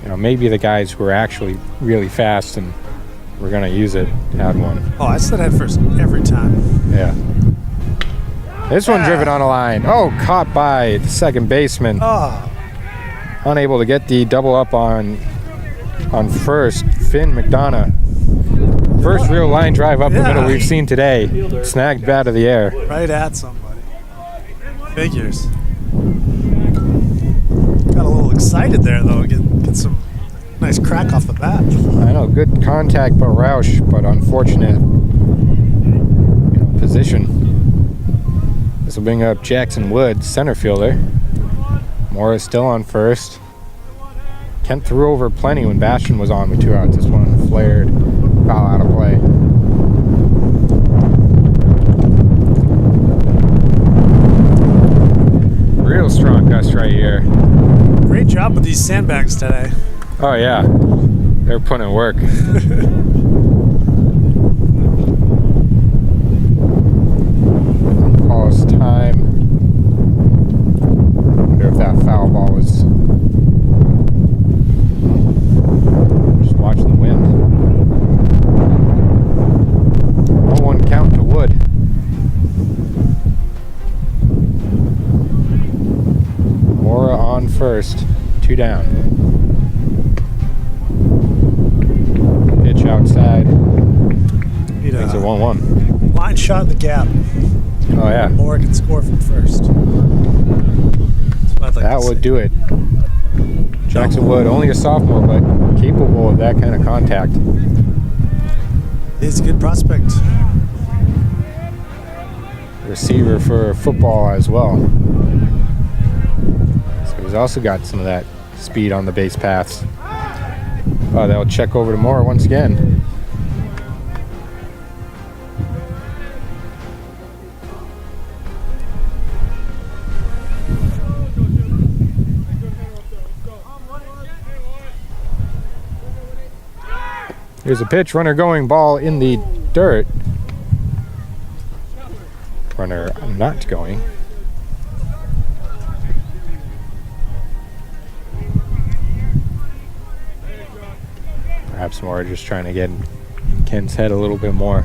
You know, maybe the guys who were actually really fast and were going to use it had one. Oh, I said head first every time. Yeah. This one driven on a line. Oh, caught by the second baseman. Oh, Unable to get the double up on first. Finn McDonough. First real line drive up the middle we've seen today. Snagged bat of the air. right at somebody. Figures. Got a little excited there, though. Get some nice crack off the bat. I know, good contact by Roush, but unfortunate position. This will bring up Jackson Woods, center fielder. Mora still on first. Kent threw over plenty when Bastion was on with 2 outs. This one flared, foul out of play. real strong gust right here. Great job with these sandbags today. Oh yeah, they're putting in work. Pause time. Wonder if that foul ball was just watching the wind. 1-1 count to Wood. Mora on first, 2 down. Pitch outside. Need Makes it a 1-1. line shot in the gap. Oh yeah, Moore can score from first. That's what I'd like that to would see. do it. Jackson Wood, only a sophomore, but capable of that kind of contact. He's a good prospect. Receiver for football as well. So he's also got some of that speed on the base paths. Oh, they'll check over to Moore once again. Here's a pitch, runner going, ball in the dirt. Runner not going. Perhaps more just trying to get in Kent's head a little bit more.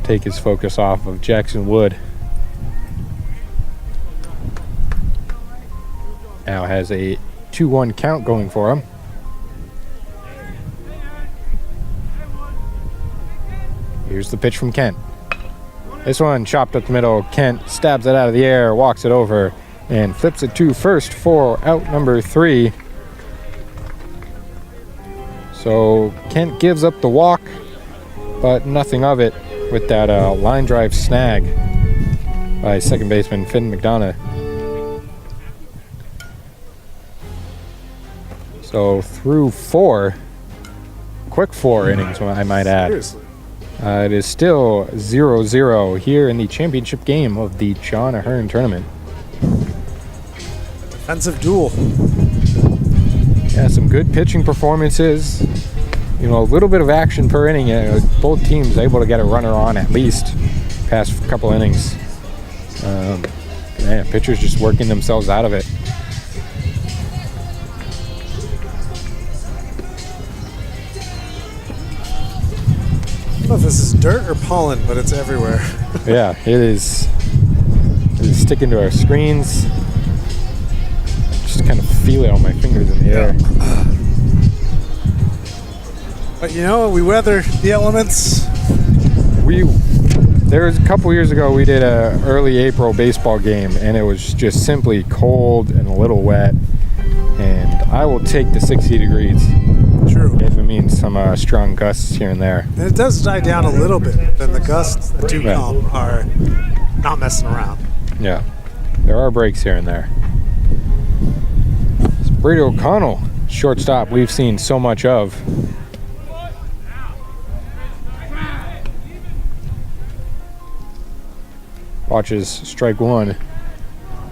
Take his focus off of Jackson Wood. Now has a 2-1 count going for him. Here's the pitch from Kent. This one chopped up the middle. Kent stabs it out of the air, walks it over, and flips it to first for out number 3. So Kent gives up the walk, but nothing of it with that line drive snag by second baseman Finn McDonough. So through 4, quick 4 innings, I might add. Seriously. It is still 0-0 here in the championship game of the John Ahearn tournament. Defensive duel. Yeah, some good pitching performances. You know, a little bit of action per inning. Both teams able to get a runner on at least past couple innings. Man, pitchers just working themselves out of it. I don't know if this is dirt or pollen, but it's everywhere. Yeah, it is. It is sticking to our screens. Just kind of feel it on my fingers in the air. But you know, we weather the elements. There was a couple years ago we did a early April baseball game and it was just simply cold and a little wet, and I will take the 60 degrees True. if it means some strong gusts here and there. And it does die down a little bit. Then the gusts that do Yeah. come are not messing around. Yeah, there are breaks here and there. It's Brady O'Connell, shortstop we've seen so much of. Watches strike 1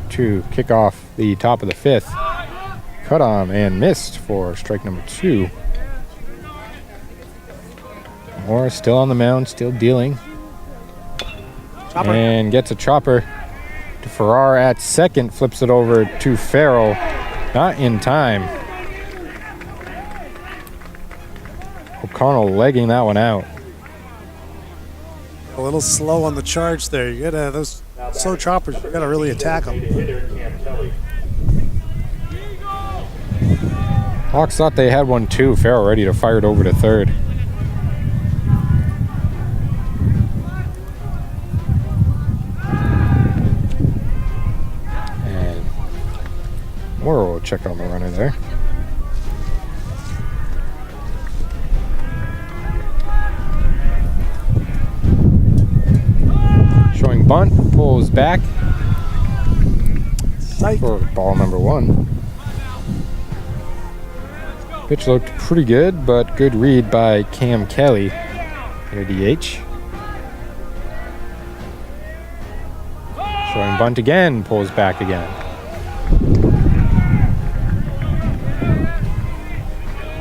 to kick off the top of the 5th. Cut on and missed for strike number 2. Moore still on the mound, still dealing. Chopper. And gets a chopper to Farrar at second, flips it over to Farrell. Not in time. O'Connell legging that one out. A little slow on the charge there. You gotta, those slow choppers, you gotta really attack them. Hawks thought they had one too. Farrell ready to fire it over to third. And Moore will check on the runner there. Showing bunt, pulls back for ball number 1. Pitch looked pretty good, but good read by Cam Kelly, their DH. Throwing bunt again, pulls back again.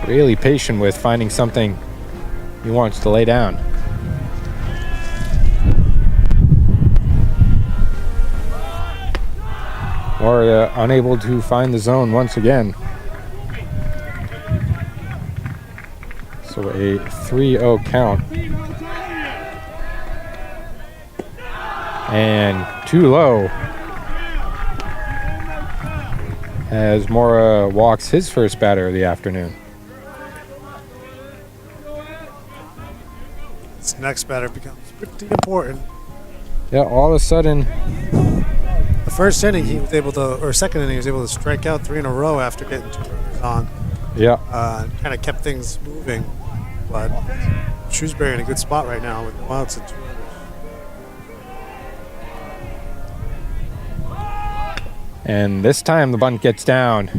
Really patient with finding something he wants to lay down. Or unable to find the zone once again. So a 3-0 count. And too low. As Mora walks his first batter of the afternoon. This next batter becomes pretty important. Yeah, all of a sudden, The first inning he was able to, or second inning he was able to strike out 3 in a row after getting 2 runners on. yeah, Kind of kept things moving. But Shrewsbury in a good spot right now with no outs and 2 runners. and this time the bunt gets down.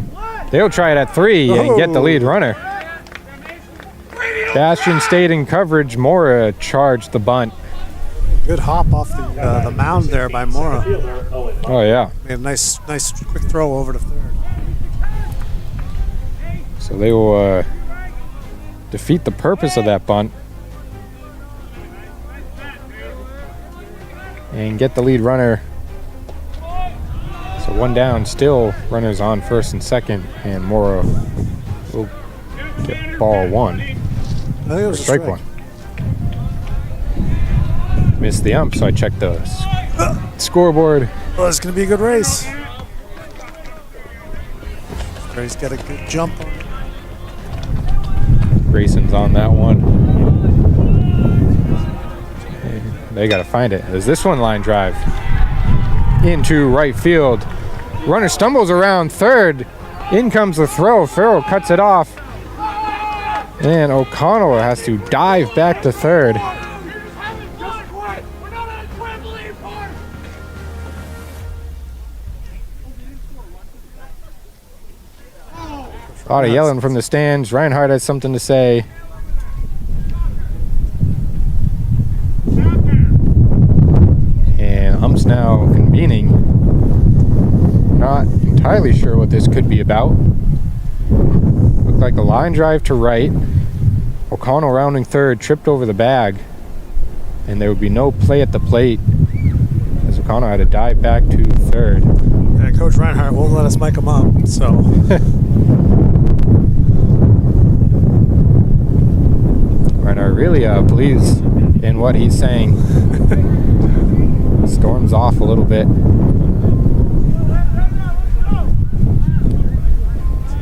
They'll try it at 3 and get the lead runner. Bastion stayed in coverage. Mora charged the bunt. Good hop off the mound there by Mora. Oh yeah. Made a nice quick throw over to third. So they will defeat the purpose of that bunt and get the lead runner. So 1 down, still runners on first and second, and Mora will get ball 1. I think it was a Strike 1. Missed the ump, so I checked the scoreboard. Well, it's going to be a good race. He's got a good jump on it. Grayson's on that one. They got to find it. There's this one line drive into right field. Runner stumbles around third. In comes the throw. Farrell cuts it off. And O'Connell has to dive back to third. A lot of yelling from the stands. Reinhardt has something to say. And umps now convening. Not entirely sure what this could be about. Looked like a line drive to right. O'Connell rounding third, tripped over the bag. And there would be no play at the plate, as O'Connell had to dive back to third. And Coach Reinhardt won't let us mic him up, so. Reinhardt really believes in what he's saying. Storms off a little bit.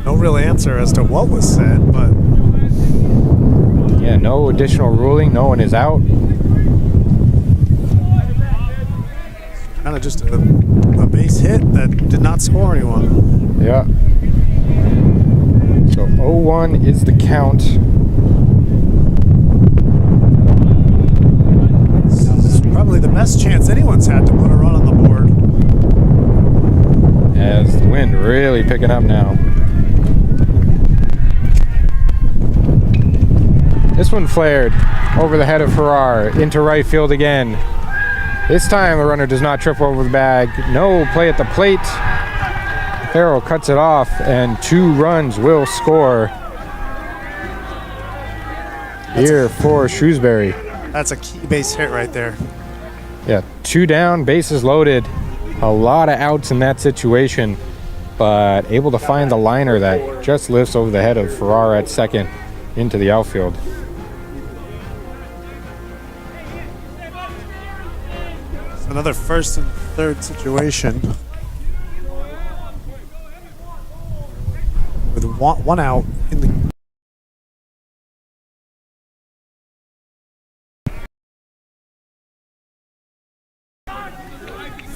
No real answer as to what was said, but. Yeah, no additional ruling. No one is out. Kind of just a base hit that did not score anyone. Yeah. So 0-1 is the count. This is probably the best chance anyone's had to put a run on the board. As the wind really picking up now. This one flared over the head of Farrar into right field again. This time the runner does not trip over the bag. No play at the plate. Farrell cuts it off, and 2 runs will score here for Shrewsbury. That's a key base hit right there. Yeah, 2 down, bases loaded. A lot of outs in that situation, but able to find the liner that just lifts over the head of Farrar at second into the outfield. Another first and third situation. With one out in the.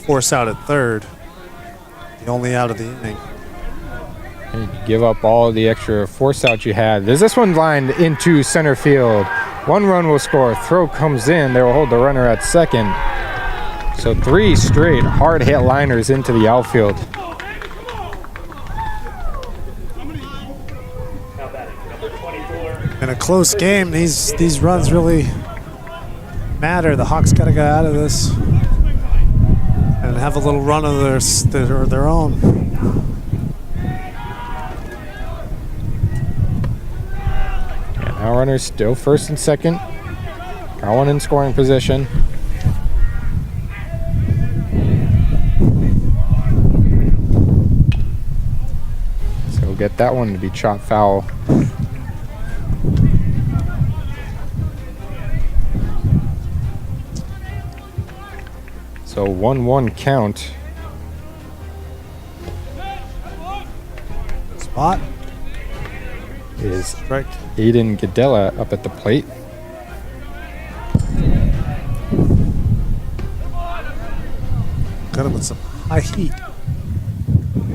Force out at third. The only out of the inning. And you give up all the extra force out you had. There's this one lined into center field. 1 run will score. Throw comes in. They will hold the runner at second. So 3 straight hard hit liners into the outfield. In a close game, these runs really matter. The Hawks got to get out of this and have a little run of their own. And our runners still first and second. Got one in scoring position. So we'll get that one to be chop foul. So 1-1 count. Spot Is strike. Aiden Gadella up at the plate. Got him with some high heat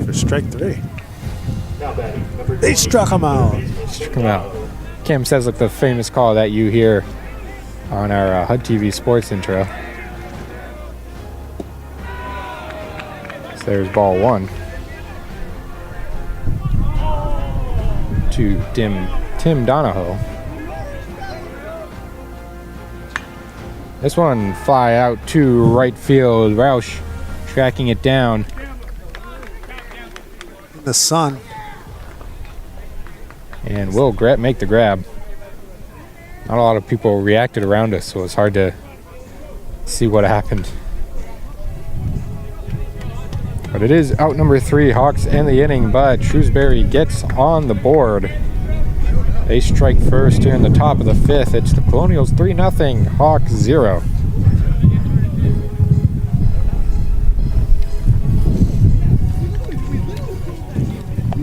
for strike 3. Now batting, number They 20, struck him out. Struck him out. Cam says like the famous call that you hear on our HUD-TV sports intro. So there's ball 1 to Tim Donahoe. This one fly out to right field. Roush tracking it down. In the sun. And will make the grab. Not a lot of people reacted around us, so it's hard to see what happened. But it is out number 3, Hawks end the inning, but Shrewsbury gets on the board. They strike first here in the top of the 5th. It's the Colonials 3-0, Hawks 0.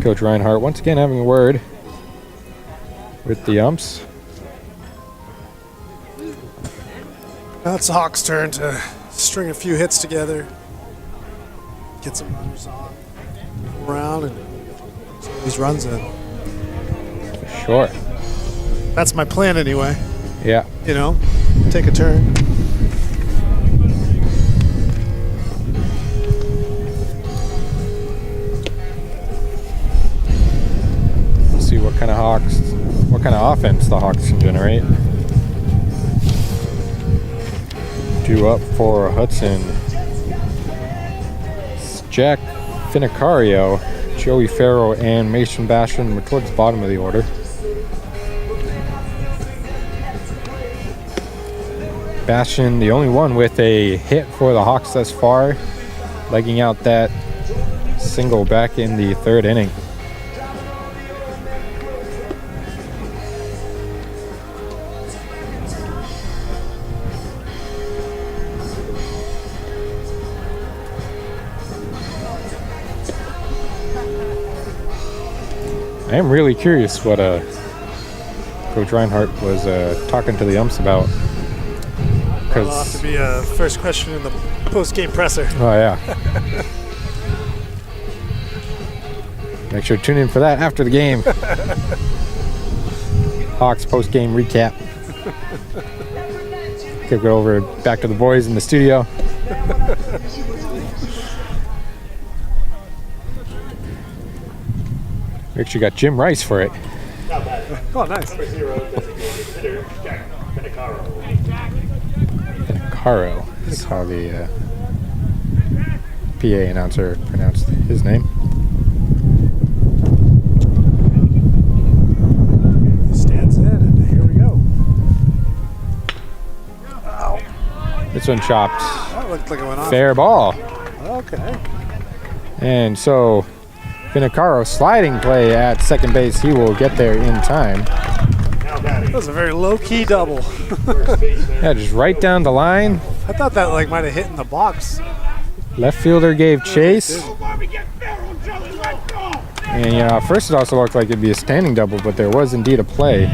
Coach Reinhardt once again having a word with the umps. Now it's the Hawks' turn to string a few hits together, get some runners on, move around, and get these runs in. Sure. That's my plan anyway. Yeah. You know, take a turn. See what kind of offense the Hawks can generate. 2 up for Hudson. It's Jack Finicario, Joey Farrell, and Mason Bastion. We're towards the bottom of the order. Bastion, the only one with a hit for the Hawks thus far, legging out that single back in the 3rd inning. I am really curious what Coach Reinhardt was talking to the umps about. That'll have to be a first question in the post-game presser. Oh, yeah. Make sure to tune in for that after the game. Hawks post-game recap. Kick it over back to the boys in the studio. Make sure you got Jim Rice for it. Oh, nice. Number 0, designated hitter, Jack Finicario. Caro is how the PA announcer pronounced his name. Stands in, and here we go. This one chopped. That looked like it went off. Fair ball. Okay. And so Finicaro sliding play at second base. He will get there in time. Now batting, That was a very low-key double. first baseman. Yeah, just right down the line. I thought that like might have hit in the box. Left fielder gave chase. And you know, at first it also looked like it'd be a standing double, but there was indeed a play.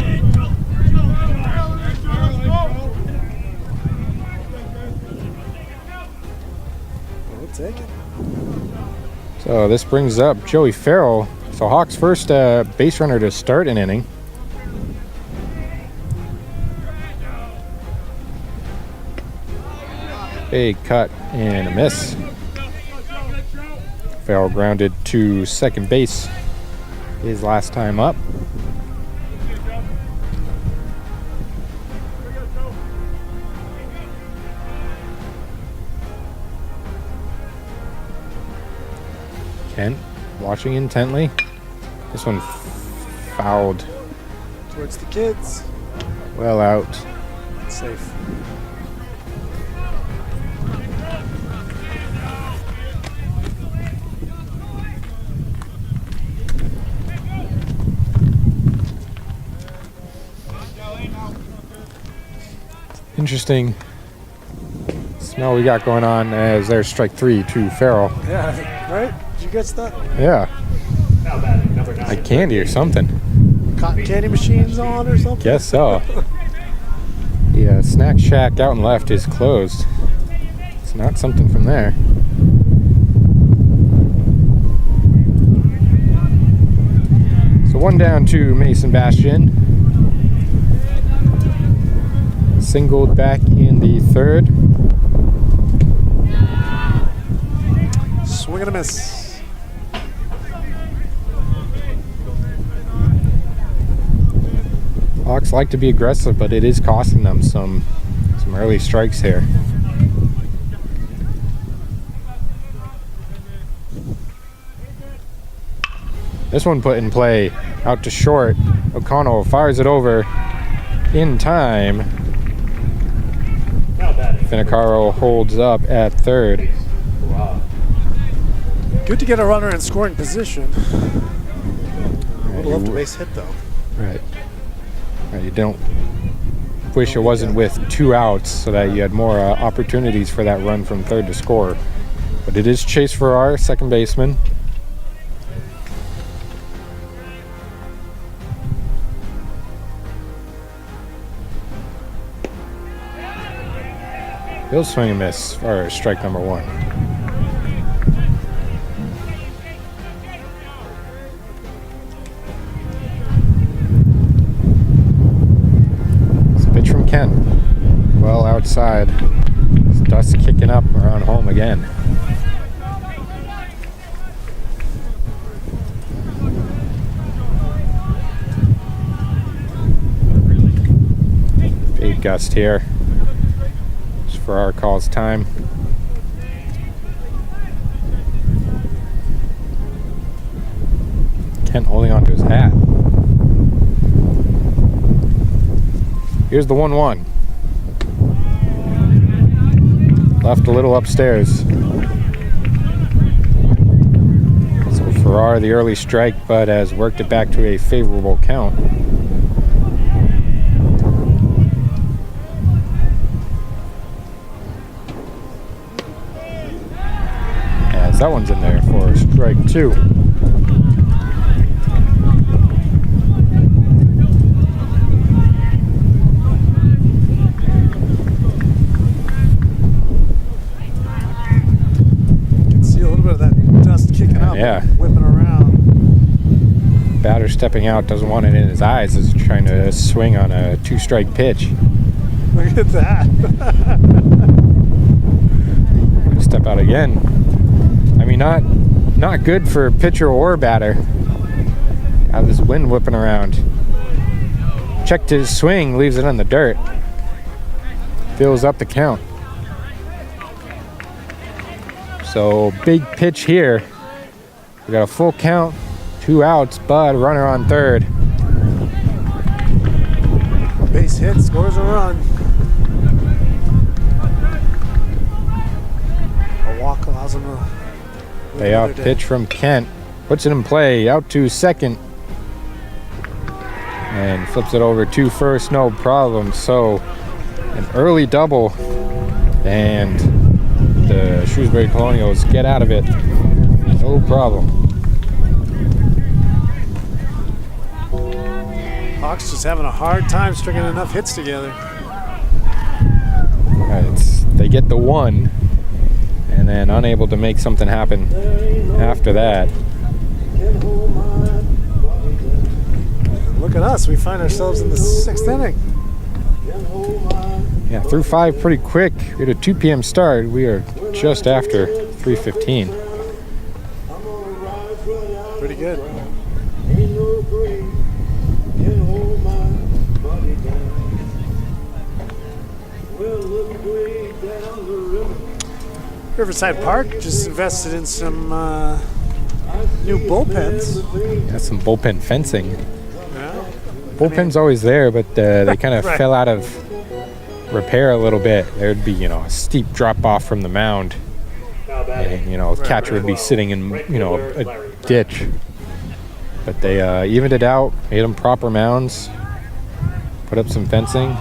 We'll take it. So this brings up Joey Farrell. So Hawks' first base runner to start an inning. Big cut and a miss. Farrell grounded to second base his last time up. Kent watching intently. This one fouled Towards the kids. well out. Safe. Interesting smell we got going on as there's strike 3 to Farrell. Yeah, right? Did you catch that? Yeah, Now batting, number 9. like candy or something. Cotton candy machines on or something? Guess so. The snack shack out and left is closed. It's not something from there. So 1 down to Mason Bastion. Singled back in the 3rd. Swing and a miss. Hawks like to be aggressive, but it is costing them some early strikes here. This one put in play out to short. O'Connell fires it over in time. Now batting. Finicaro holds up at 3rd. Wow. Good to get a runner in scoring position. Would love to base hit though. Right. You don't wish it wasn't with 2 outs so that you had more opportunities for that run from 3rd to score. But it is Chase Farrar, second baseman. He'll swing and miss for strike number 1. It's a pitch from Kent. Well outside. It's dust kicking up around home again. Big gust here. For our calls time. Kent holding on to his hat. Here's the 1-1. Left a little upstairs. So Farrar the early strike, but has worked it back to a favorable count. That one's in there for strike 2. You can see a little bit of that dust kicking up. Yeah. Whipping around. Batter stepping out, doesn't want it in his eyes, is trying to swing on a 2-strike pitch. Look at that. Step out again. I mean, not good for pitcher or batter. Have this wind whipping around. Checked his swing, leaves it on the dirt. Fills up the count. So big pitch here. We got a full count, 2 outs, but runner on 3rd. Base hit, scores a run. A walk allows him to. Payoff pitch from Kent. Puts it in play. Out to 2nd. And flips it over to 1st. No problem. So an early double. And the Shrewsbury Colonials get out of it. No problem. Hawks just having a hard time stringing enough hits together. They get the 1. And then unable to make something happen after that. Look at us, we find ourselves in the 6th inning. Yeah, through 5 pretty quick. We had a 2 p.m. start. We are just after 3:15. Pretty good. Riverside Park just invested in some New bullpens. Got some bullpen fencing. Yeah. Bullpen's always there, but they kind of Right. fell out of repair a little bit. There'd be, a steep drop off from the mound. Now batting. And, the catcher would be sitting in, a ditch. But they evened it out, made them proper mounds, put up some fencing.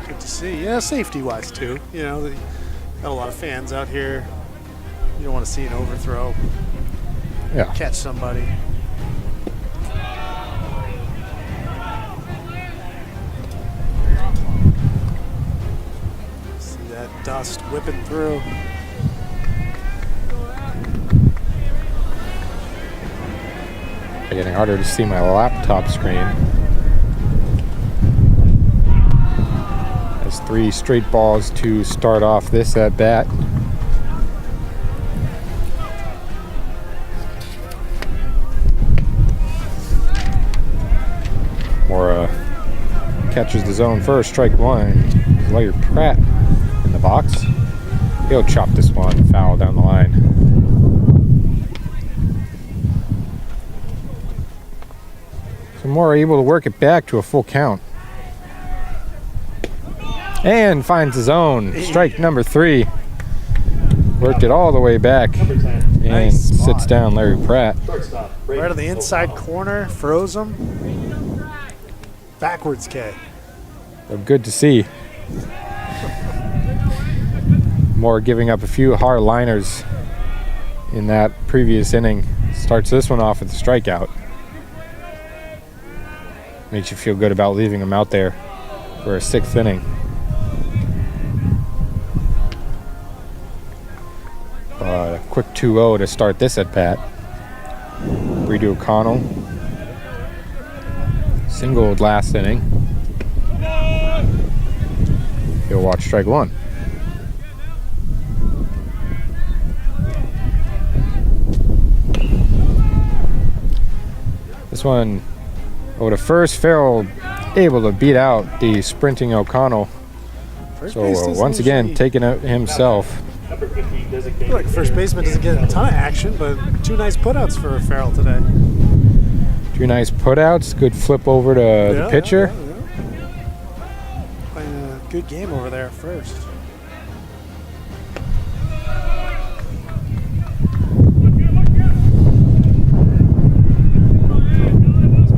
Good to see. Yeah, safety-wise too. They got a lot of fans out here. You don't want to see an overthrow, Yeah. catch somebody. See that dust whipping through. Getting harder to see my laptop screen. Has 3 straight balls to start off this at bat. Mora catches the zone first, strike 1. Larry Pratt in the box. He'll chop this one foul down the line. So Mora able to work it back to a full count. And finds the zone. Strike number 3. Worked it all the way back. Number 10. And Nice sits spot. down Larry Pratt. Shortstop. Right on the inside corner, froze him. Backwards K. So good to see. Moore giving up a few hard liners in that previous inning. Starts this one off with a strikeout. Makes you feel good about leaving him out there for a 6th inning. A quick 2-0 to start this at bat. Brady O'Connell singled last inning. He'll watch strike 1. This one over to first. Farrell able to beat out the sprinting O'Connell. First So base doesn't once again, usually- taking it himself. Number 15 I designated. feel like first baseman doesn't get a ton of action, but 2 nice putouts for Farrell today. 2 nice putouts. Good flip over to the pitcher. Yeah. Playing a good game over there at first.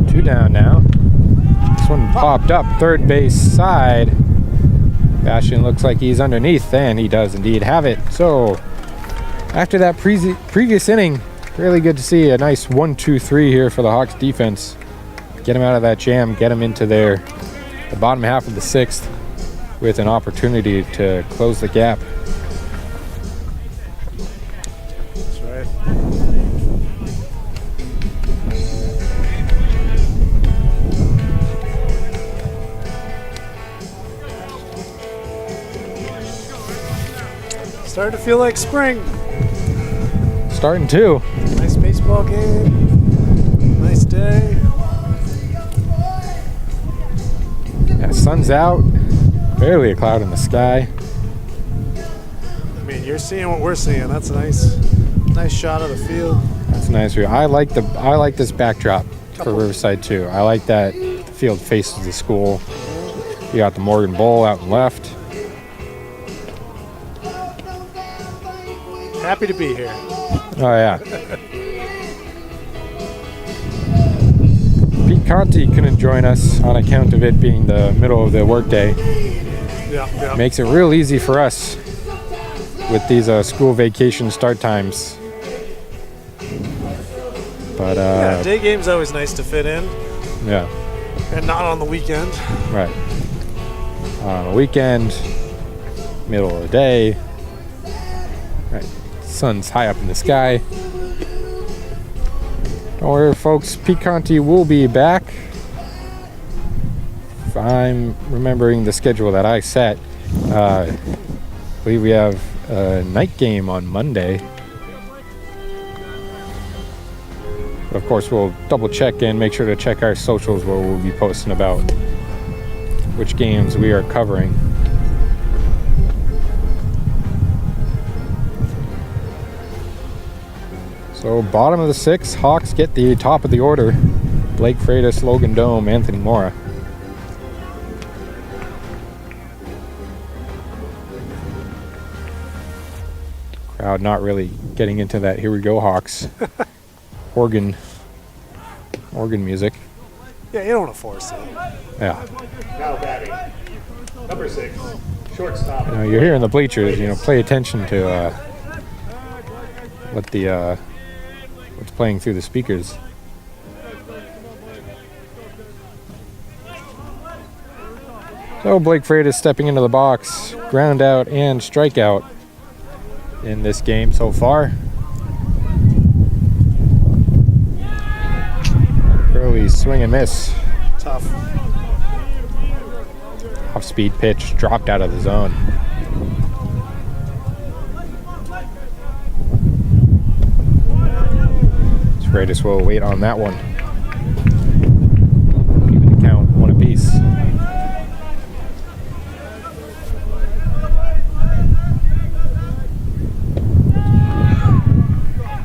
Two down now. This one popped up third base side. Bastion looks like he's underneath, and he does indeed have it. So after that previous inning, really good to see a nice 1-2-3 here for the Hawks defense. Get him out of that jam, get him into the bottom half of the 6th with an opportunity to close the gap. That's right. Starting to feel like spring. Starting to. Nice baseball game. Nice day. Yeah, sun's out. Barely a cloud in the sky. I mean, you're seeing what we're seeing. That's a nice shot of the field. That's a nice view. I like this backdrop for Riverside too. I like that the field faces the school. You got the Morgan Bowl out and left. Happy to be here. Oh yeah. Pete Conti couldn't join us on account of it being the middle of the workday. Yeah. Makes it real easy for us with these school vacation start times. But Yeah, day game's always nice to fit in, yeah, and not on the weekend. right. On a weekend, middle of the day. Right. Sun's high up in the sky. Don't worry, folks. Pete Conti will be back. If I'm remembering the schedule that I set, I believe we have a night game on Monday. But of course, we'll double check and make sure to check our socials where we'll be posting about which games we are covering. So bottom of the 6th, Hawks get the top of the order. Blake Freitas, Logan Dome, Anthony Mora. Crowd not really getting into that "Here we go, Hawks" organ music. Yeah, you don't want to force it. Yeah. Now batting. Number 6, shortstop. You know, you're hearing the bleachers. You know, pay attention to what the what's playing through the speakers. So Blake Freitas stepping into the box, ground out and strikeout in this game so far. Early swing and miss. Tough. Off-speed pitch dropped out of the zone. Freitas will wait on that one. Keeping the count 1 apiece.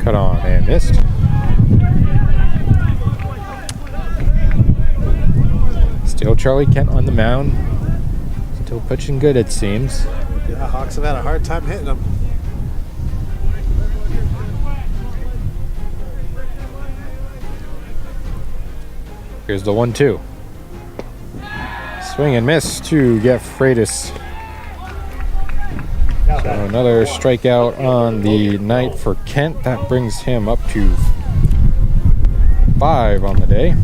Cut on and missed. Still Charlie Kent on the mound. Still pitching good, it seems. Yeah, Hawks have had a hard time hitting them. Here's the 1-2. Swing and miss to get Freitas. So another strikeout on the night for Kent. That brings him up to 5 on the day.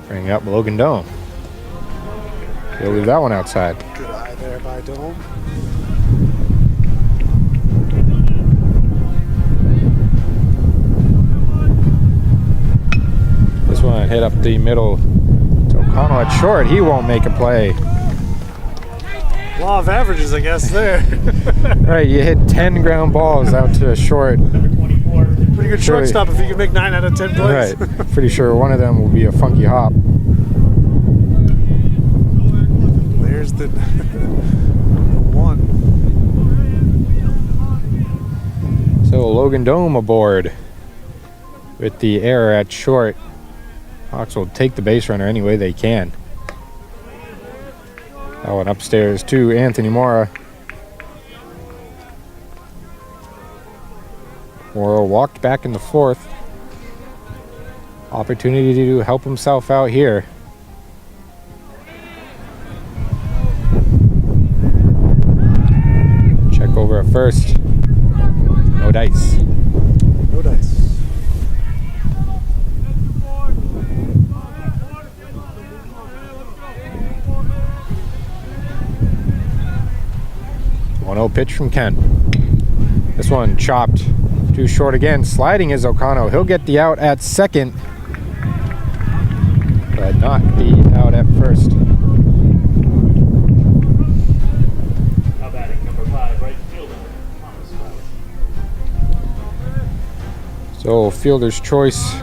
Bring up Logan Dome. He'll leave that one outside. Good eye there by Dome. This one hit up the middle to O'Connell at short. He won't make a play. Law of averages, I guess, there. Right, you hit 10 ground balls out to short. Pretty good shortstop if you can make 9 out of 10 plays. Right, pretty sure one of them will be a funky hop. There's the 1. So Logan Dome aboard with the error at short. Hawks will take the base runner any way they can. That one upstairs to Anthony Mora. Mora walked back in the 4th. Opportunity to help himself out here. Check over at first. No dice. No dice. Pitch from Kent. This one chopped too short again. Sliding is O'Connell. He'll get the out at second, but not the out at first. Now batting number 5, right fielder, Thomas Roush. So fielder's choice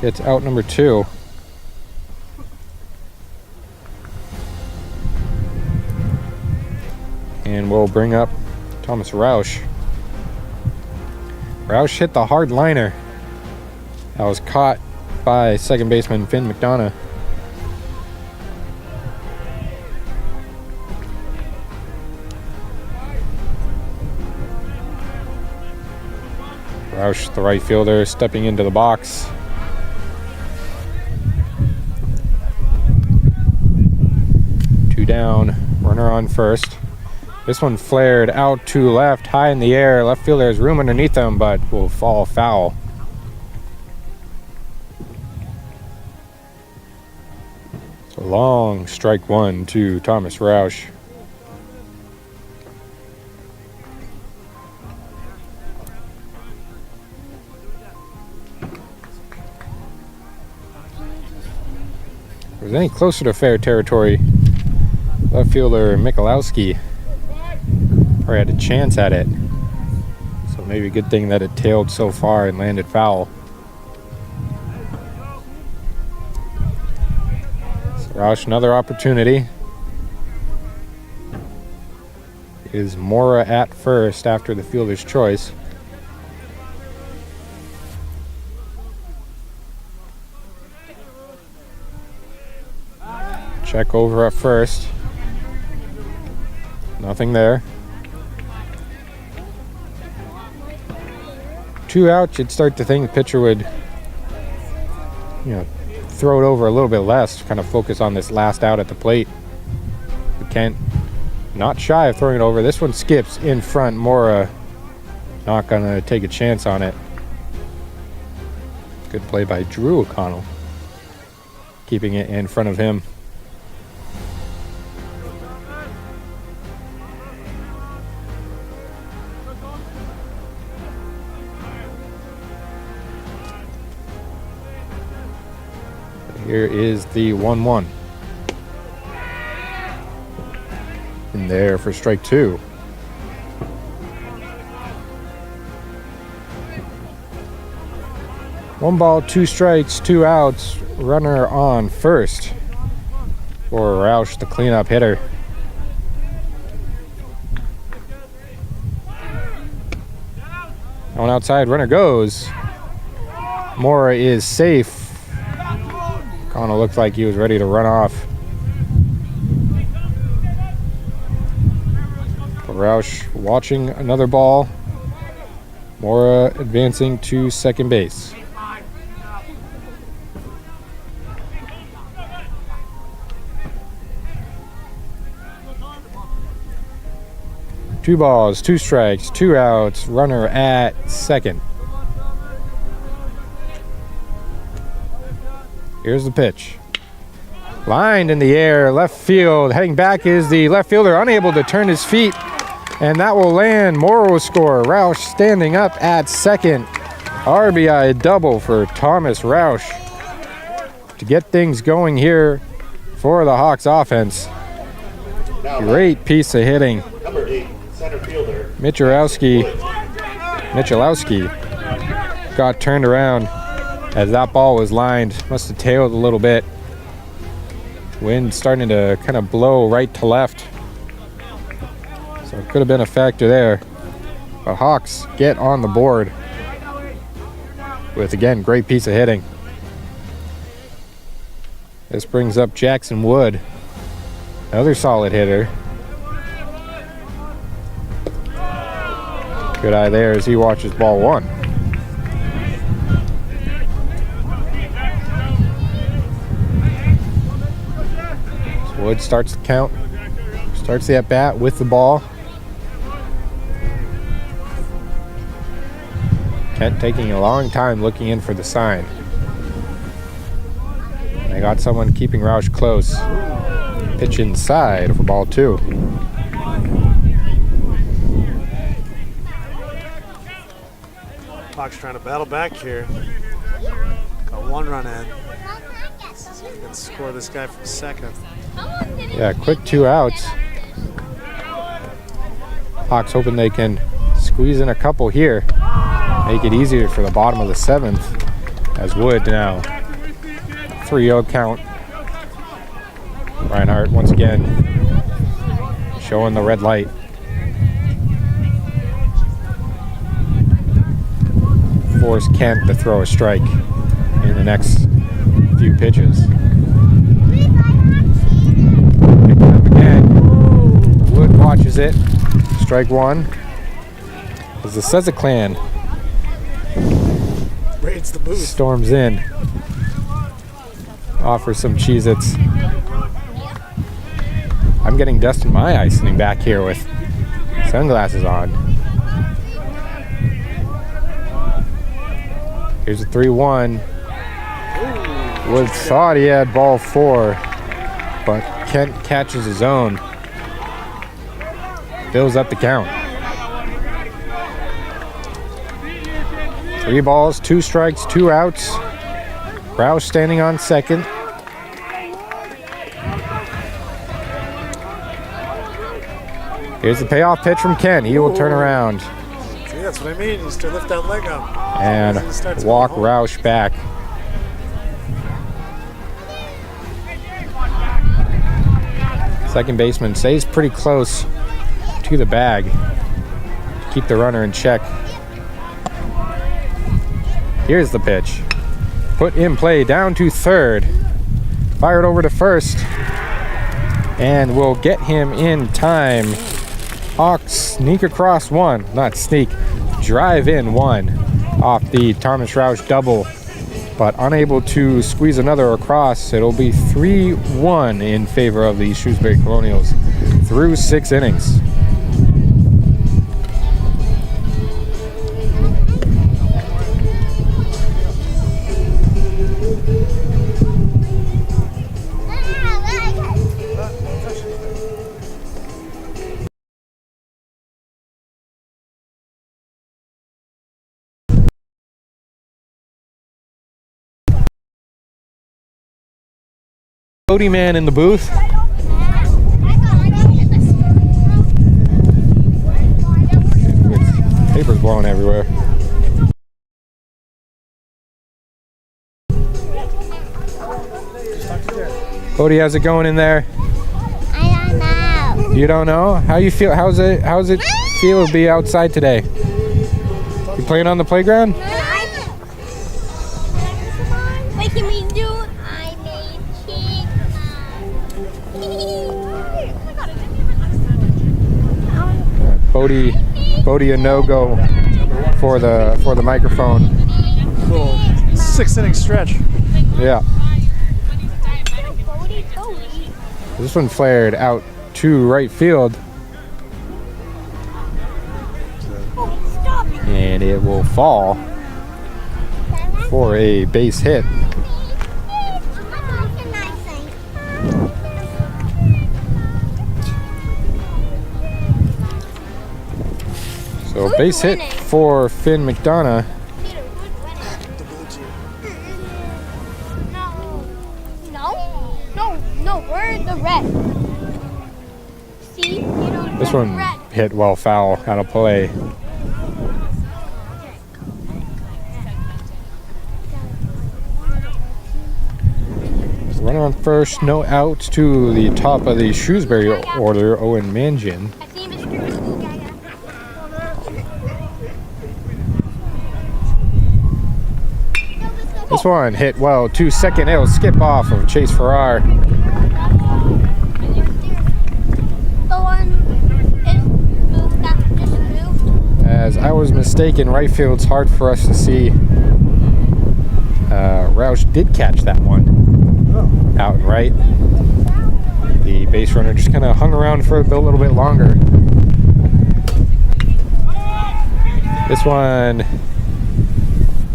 gets out number 2. And we'll bring up Thomas Roush. Roush hit the hard liner. That was caught by second baseman Finn McDonough. Roush, the right fielder, stepping into the box. Two down, runner on first. This one flared out to left, high in the air. Left fielder has room underneath them, but will fall foul. So long strike 1 to Thomas Roush. If it was any closer to fair territory, left fielder Michalowski probably had a chance at it. So maybe a good thing that it tailed so far and landed foul. So Roush, another opportunity. Is Mora at first after the fielder's choice. Check over at first. Nothing there. 2 outs, you'd start to think the pitcher would, throw it over a little bit less, kind of focus on this last out at the plate. But Kent, not shy of throwing it over. This one skips in front. Mora not going to take a chance on it. Good play by Drew O'Connell, keeping it in front of him. Here is the 1-1. In there for strike 2. One ball, 2 strikes, 2 outs. Runner on first for Roush, the cleanup hitter. On outside, runner goes. Mora is safe. Connell looked like he was ready to run off. Roush watching another ball. Mora advancing to second base. Two balls, 2 strikes, 2 outs. Runner at second. Here's the pitch. Lined in the air, left field. Heading back is the left fielder, unable to turn his feet. And that will land. Mora will score. Roush standing up at second. RBI double for Thomas Roush to get things going here for the Hawks offense. Great piece of hitting. Number 8, center fielder. Michalowski got turned around as that ball was lined. Must have tailed a little bit. Wind starting to kind of blow right to left. So it could have been a factor there. But Hawks get on the board with, again, great piece of hitting. This brings up Jackson Wood, another solid hitter. Good eye there as he watches ball 1. So Wood starts the count, starts the at-bat with the ball. Kent taking a long time looking in for the sign. They got someone keeping Roush close. Pitch inside for ball 2. Hawks trying to battle back here. Got 1 run in. Can score this guy from second. Yeah, quick 2 outs. Hawks hoping they can squeeze in a couple here. Make it easier for the bottom of the 7th as Wood now 3-0 count. Reinhardt once again showing the red light. Force Kent to throw a strike in the next few pitches. Pick it up again. Wood watches it. Strike 1. As the Seza clan raids the booth. Storms in. Offers some Cheez-Its. I'm getting dust in my eyes sitting back here with sunglasses on. Here's a 3-1. Wood thought he had ball 4, but Kent catches his own. Fills up the count. 3 balls, 2 strikes, 2 outs. Roush standing on second. Here's the payoff pitch from Kent. He will turn around. See, that's what I mean. He's to lift that leg up. And walk Roush back. Second baseman stays pretty close to the bag. Keep the runner in check. Here's the pitch. Put in play down to third. Fired over to first. And we'll get him in time. Hawks sneak across one. Not sneak. Drive in one off the Thomas Roush double. But unable to squeeze another across. It'll be 3-1 in favor of the Shrewsbury Colonials through 6 innings. Cody man in the booth. Paper's blowing everywhere. Cody, how's it going in there? I don't know. You don't know? How you feel? How's it feel to be outside today? You playing on the playground? What can we do? I made chicken. Bodie a no-go for the microphone. Little 6-inning stretch. Yeah. This one flared out to right field. And it will fall for a base hit. So base hit for Finn McDonough. No, we're the red. See? This one hit well foul out of play. Runner on first, no outs to the top of the Shrewsbury order, Owen Mangin. This one hit well to second. It'll skip off of Chase Farrar. As I was mistaken, right field's hard for us to see. Roush did catch that one out and right. The base runner just kind of hung around for a little bit longer. This one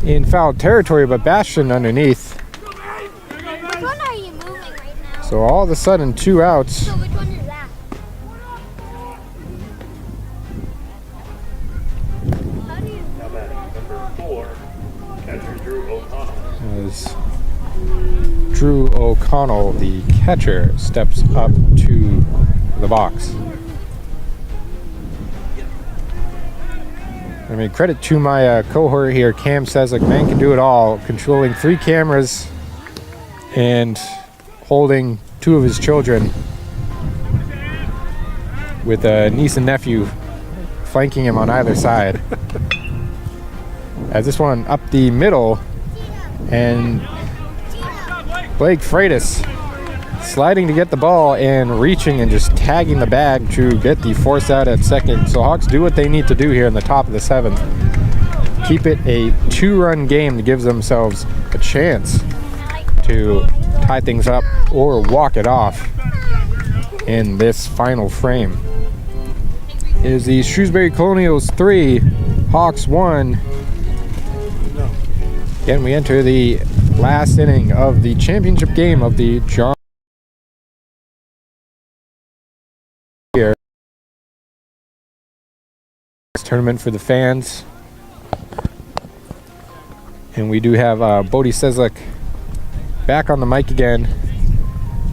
in foul territory, but Bastion underneath. Which one are you moving right now? So all of a sudden, 2 outs. So which one is that? Now batting number 4, catcher Drew O'Connell. As Drew O'Connell, the catcher, steps up to the box. I mean, credit to my cohort here. Cam says, like, man can do it all, controlling 3 cameras and holding 2 of his children, with a niece and nephew flanking him on either side. As this one up the middle, and Blake Freitas sliding to get the ball and reaching and just tagging the bag to get the force out at second. So Hawks do what they need to do here in the top of the 7th. Keep it a 2-run game that gives themselves a chance to tie things up or walk it off in this final frame. It is the Shrewsbury Colonials 3, Hawks 1. Again, we enter the last inning of the championship game of the John tournament for the fans. And we do have Bodie Seslik back on the mic again.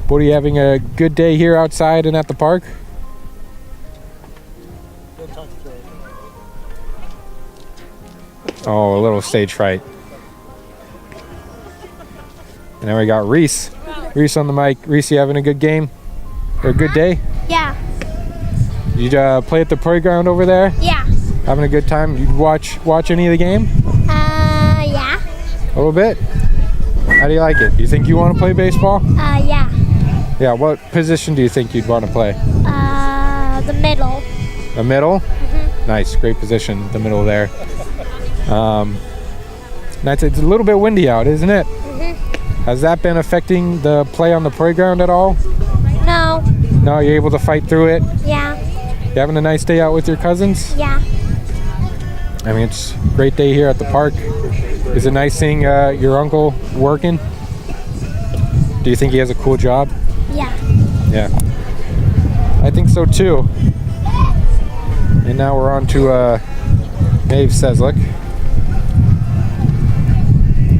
Bodie, having a good day here outside and at the park? Oh, a little stage fright. And then we got Reese. Reese on the mic. Reese, you having a good game? Or a good day? Yeah. You play at the playground over there? Yeah. Having a good time? You watch any of the game? Yeah. A little bit? How do you like it? You think you want to play baseball? Yeah. Yeah, what position do you think you'd want to play? The middle. The middle? Nice, great position, the middle there. It's a little bit windy out, isn't it? Has that been affecting the play on the playground at all? No. No, you're able to fight through it? Yeah. You having a nice day out with your cousins? Yeah. I mean, it's a great day here at the park. Is it nice seeing your uncle working? Do you think he has a cool job? Yeah. Yeah. I think so too. And now we're on to Maeve Seslick.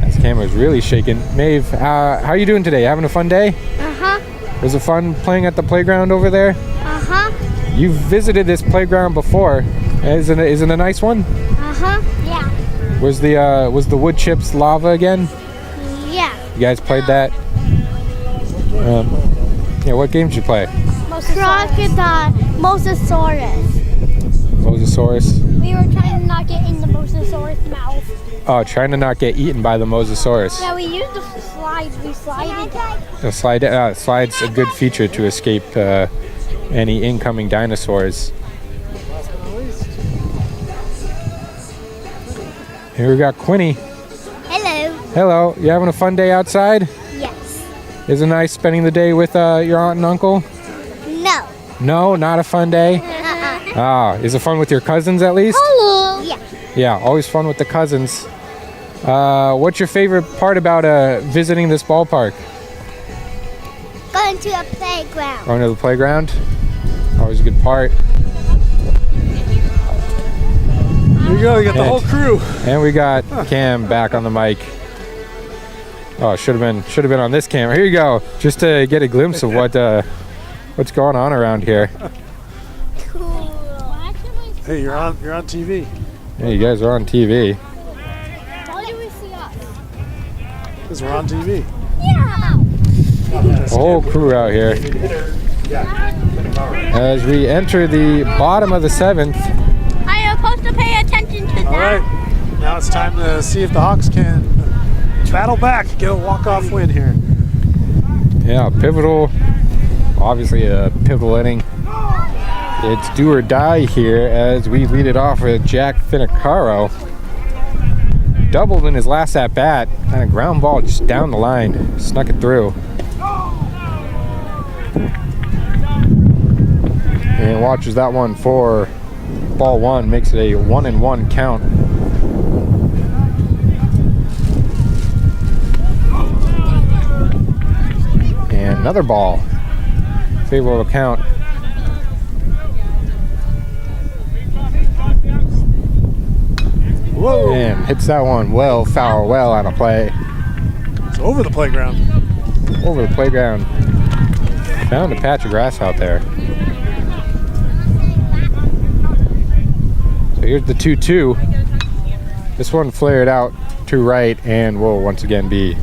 This camera's really shaking. Maeve, how are you doing today? Having a fun day? Uh-huh. Was it fun playing at the playground over there? Uh-huh. You've visited this playground before. Isn't it a nice one? Uh-huh. Yeah. Was the wood chips lava again? Yeah. You guys played that? Yeah, what games did you play? Crocodile. Mosasaurus. Mosasaurus. We were trying to not get in the Mosasaurus mouth. Oh, trying to not get eaten by the Mosasaurus. Yeah, we used the slide. We slided. The slide's a good feature to escape any incoming dinosaurs. Here we got Quinny. Hello. Hello, you having a fun day outside? Yes. Is it nice spending the day with your aunt and uncle? No. No, not a fun day? Is it fun with your cousins at least? Hello. Yeah. Yeah, always fun with the cousins. What's your favorite part about visiting this ballpark? Going to a playground. Going to the playground? Always a good part. Here you go. You got the whole crew. And we got Cam back on the mic. Oh, should have been on this camera. Here you go, just to get a glimpse of what's going on around here. Cool. Hey, you're on TV. Yeah, you guys are on TV. Why do we see us? Because we're on TV. Yeah. The whole crew out here. As we enter the bottom of the 7th. I am supposed to pay attention to that. All right. Now it's time to see if the Hawks can battle back, get a walk-off win here. Yeah, obviously a pivotal inning. It's do or die here as we lead it off with Jack Finicaro. Doubled in his last at-bat. Kind of ground ball just down the line. Snuck it through. And watches that one for ball one. Makes it a 1-1 count. And another ball. Favorable count. Whoa! And hits that one well, foul, well out of play. It's over the playground. Over the playground. Found a patch of grass out there. So here's the 2-2. This one flared out to right and will once again be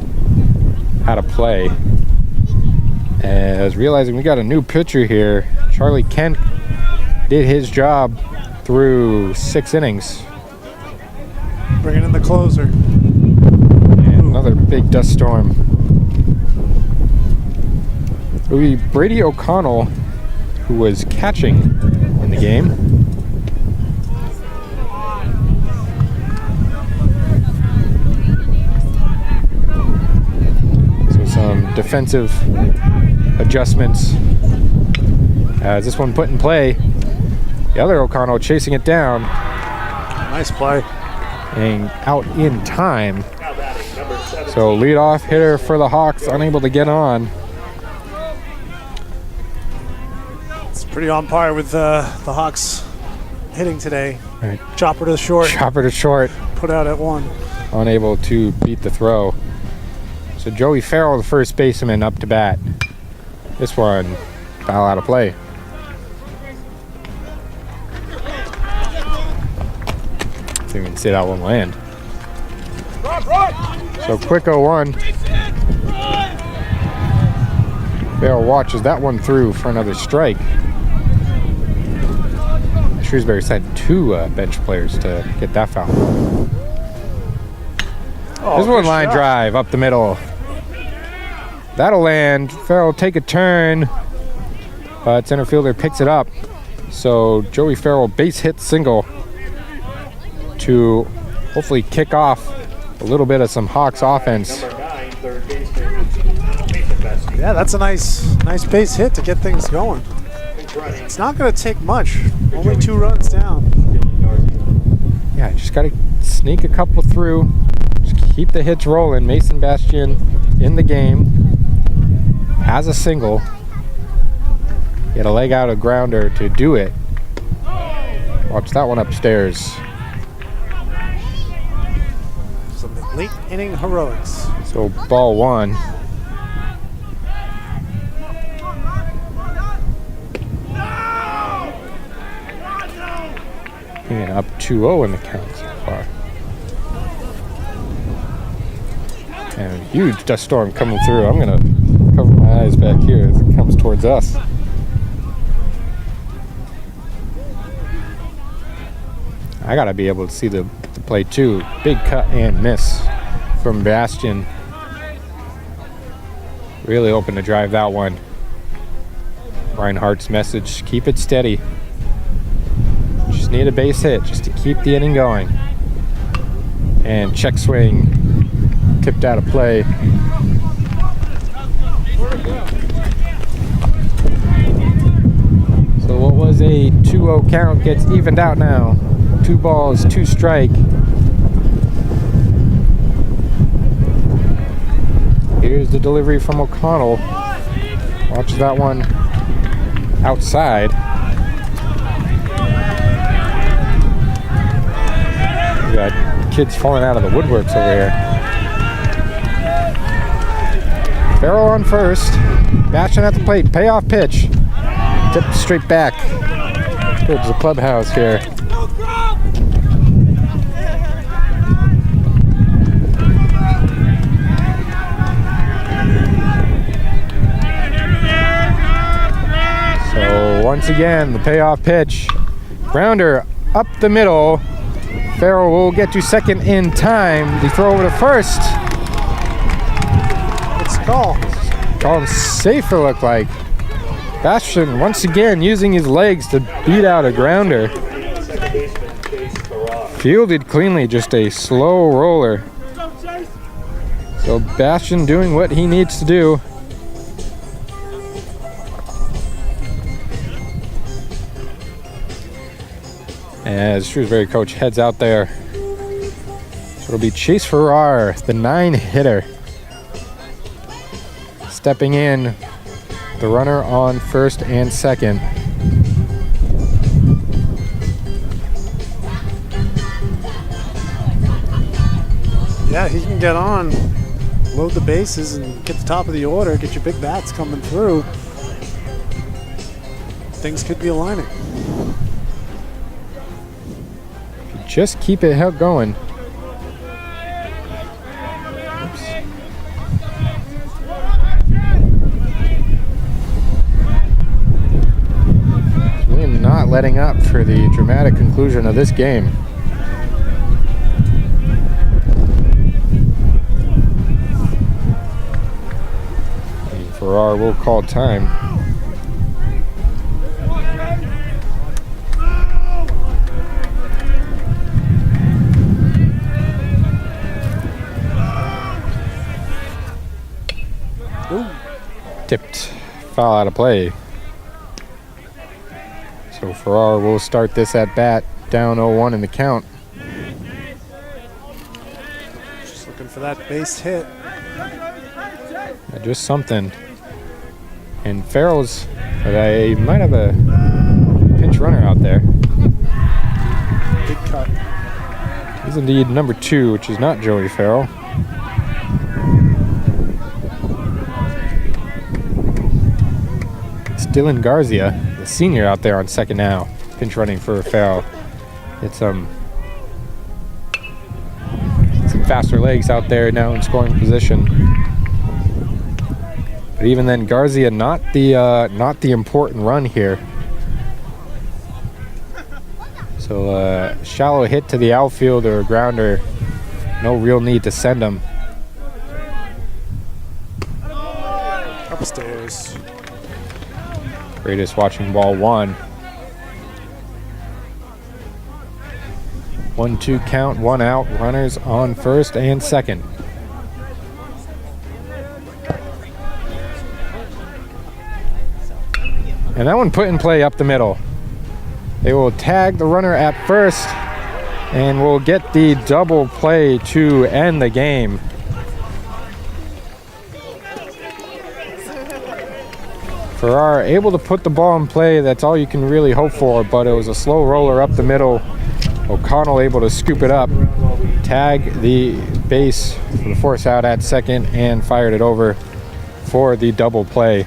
out of play. As realizing we got a new pitcher here, Charlie Kent did his job through 6 innings. Bringing in the closer. And another big dust storm. It will be Brady O'Connell, who was catching in the game. So some defensive adjustments as this one put in play. The other O'Connell chasing it down. Nice play. And out in time. So leadoff hitter for the Hawks, unable to get on. It's pretty on par with the Hawks hitting today. Right. Chopper to short. Chopper to short. Put out at 1. Unable to beat the throw. So Joey Farrell, the first baseman, up to bat. This one foul out of play. See if we can see that one land. So quick 0-1. Farrell watches that one through for another strike. Shrewsbury sent 2 bench players to get that foul. There's one line drive up the middle. That'll land. Farrell will take a turn, but center fielder picks it up. So Joey Farrell base hit single to hopefully kick off a little bit of some Hawks offense. Number 9, third baseman, Mason Bessie. Yeah, that's a nice base hit to get things going. It's not going to take much. Only 2 runs down. Yeah, just got to sneak a couple through. Just keep the hits rolling. Mason Bastian in the game. Has a single. Get a leg out, a grounder to do it. Watch that one upstairs. Some late inning heroics. So ball 1. And up 2-0 in the count so far. And a huge dust storm coming through. I'm going to cover my eyes back here as it comes towards us. I got to be able to see the play too. Big cut and miss from Bastian. Really hoping to drive that one. Reinhardt's message, keep it steady. Just need a base hit just to keep the inning going. And check swing, tipped out of play. So what was a 2-0 count gets evened out now. 2 balls, 2 strike. Here's the delivery from O'Connell. Watch that one outside. We got kids falling out of the woodworks over here. Farrell on first. Bastian at the plate. Payoff pitch. Tipped straight back towards the clubhouse here. So once again, the payoff pitch. Grounder up the middle. Farrell will get to second in time. The throw over to first. It's a call. Call him safer, look like. Bastian once again using his legs to beat out a grounder. Second baseman, Chase Barrage. Fielded cleanly, just a slow roller. So Bastian doing what he needs to do. As Shrewsbury coach heads out there. So it'll be Chase Farrar, the 9-hitter. Stepping in, the runner on first and second. Yeah, he can get on, load the bases, and get the top of the order, get your big bats coming through. Things could be aligning. Just keep it going. Oops. Really not letting up for the dramatic conclusion of this game. And Farrar will call time. Tipped, foul out of play. So Farrar will start this at bat down 0-1 in the count. Just looking for that base hit. Yeah, just something. And Farrell's, they might have a pinch runner out there. Big cut. He's indeed number 2, which is not Joey Farrell. Dylan Garcia, the senior, out there on second now, pinch running for Farrell. It's some faster legs out there now in scoring position. But even then, Garcia not the important run here. So shallow hit to the outfield or a grounder. No real need to send him. Upstairs. Greatest watching ball 1. 1-2 count, 1 out. Runners on first and second. And that one put in play up the middle. They will tag the runner at first and will get the double play to end the game. Farrar able to put the ball in play. That's all you can really hope for, but it was a slow roller up the middle. O'Connell able to scoop it up, tag the base for the force out at second, and fired it over for the double play.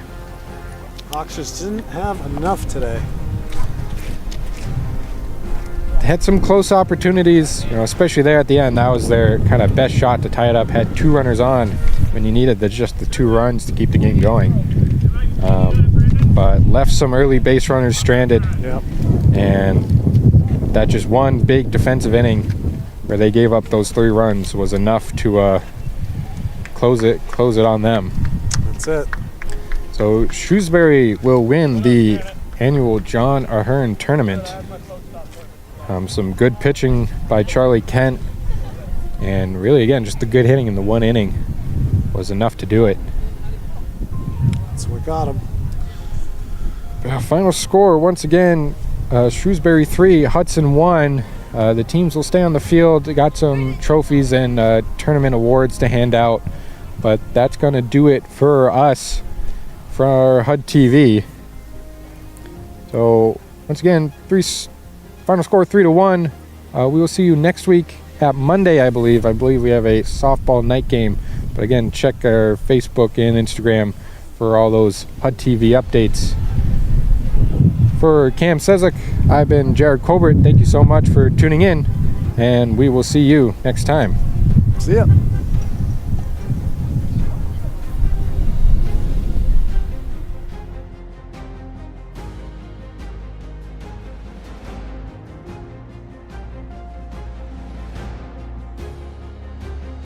Hawks just didn't have enough today. Had some close opportunities, especially there at the end. That was their kind of best shot to tie it up. Had 2 runners on when you needed just the 2 runs to keep the game going. But left some early base runners stranded. Yep. And that just one big defensive inning where they gave up those 3 runs was enough to close it on them. That's it. So Shrewsbury will win the annual John Ahearn tournament. Some good pitching by Charlie Kent, and really again just the good hitting in the 1 inning was enough to do it. So we got him. Final score once again, Shrewsbury 3, Hudson 1. The teams will stay on the field. They got some trophies and tournament awards to hand out, but that's going to do it for us for our HUD-TV. So once again, final score 3-1. We will see you next week at Monday, I believe. I believe we have a softball night game. But again, check our Facebook and Instagram for all those HUD-TV updates. For Cam Sezak, I've been Jared Colbert. Thank you so much for tuning in, and we will see you next time. See ya.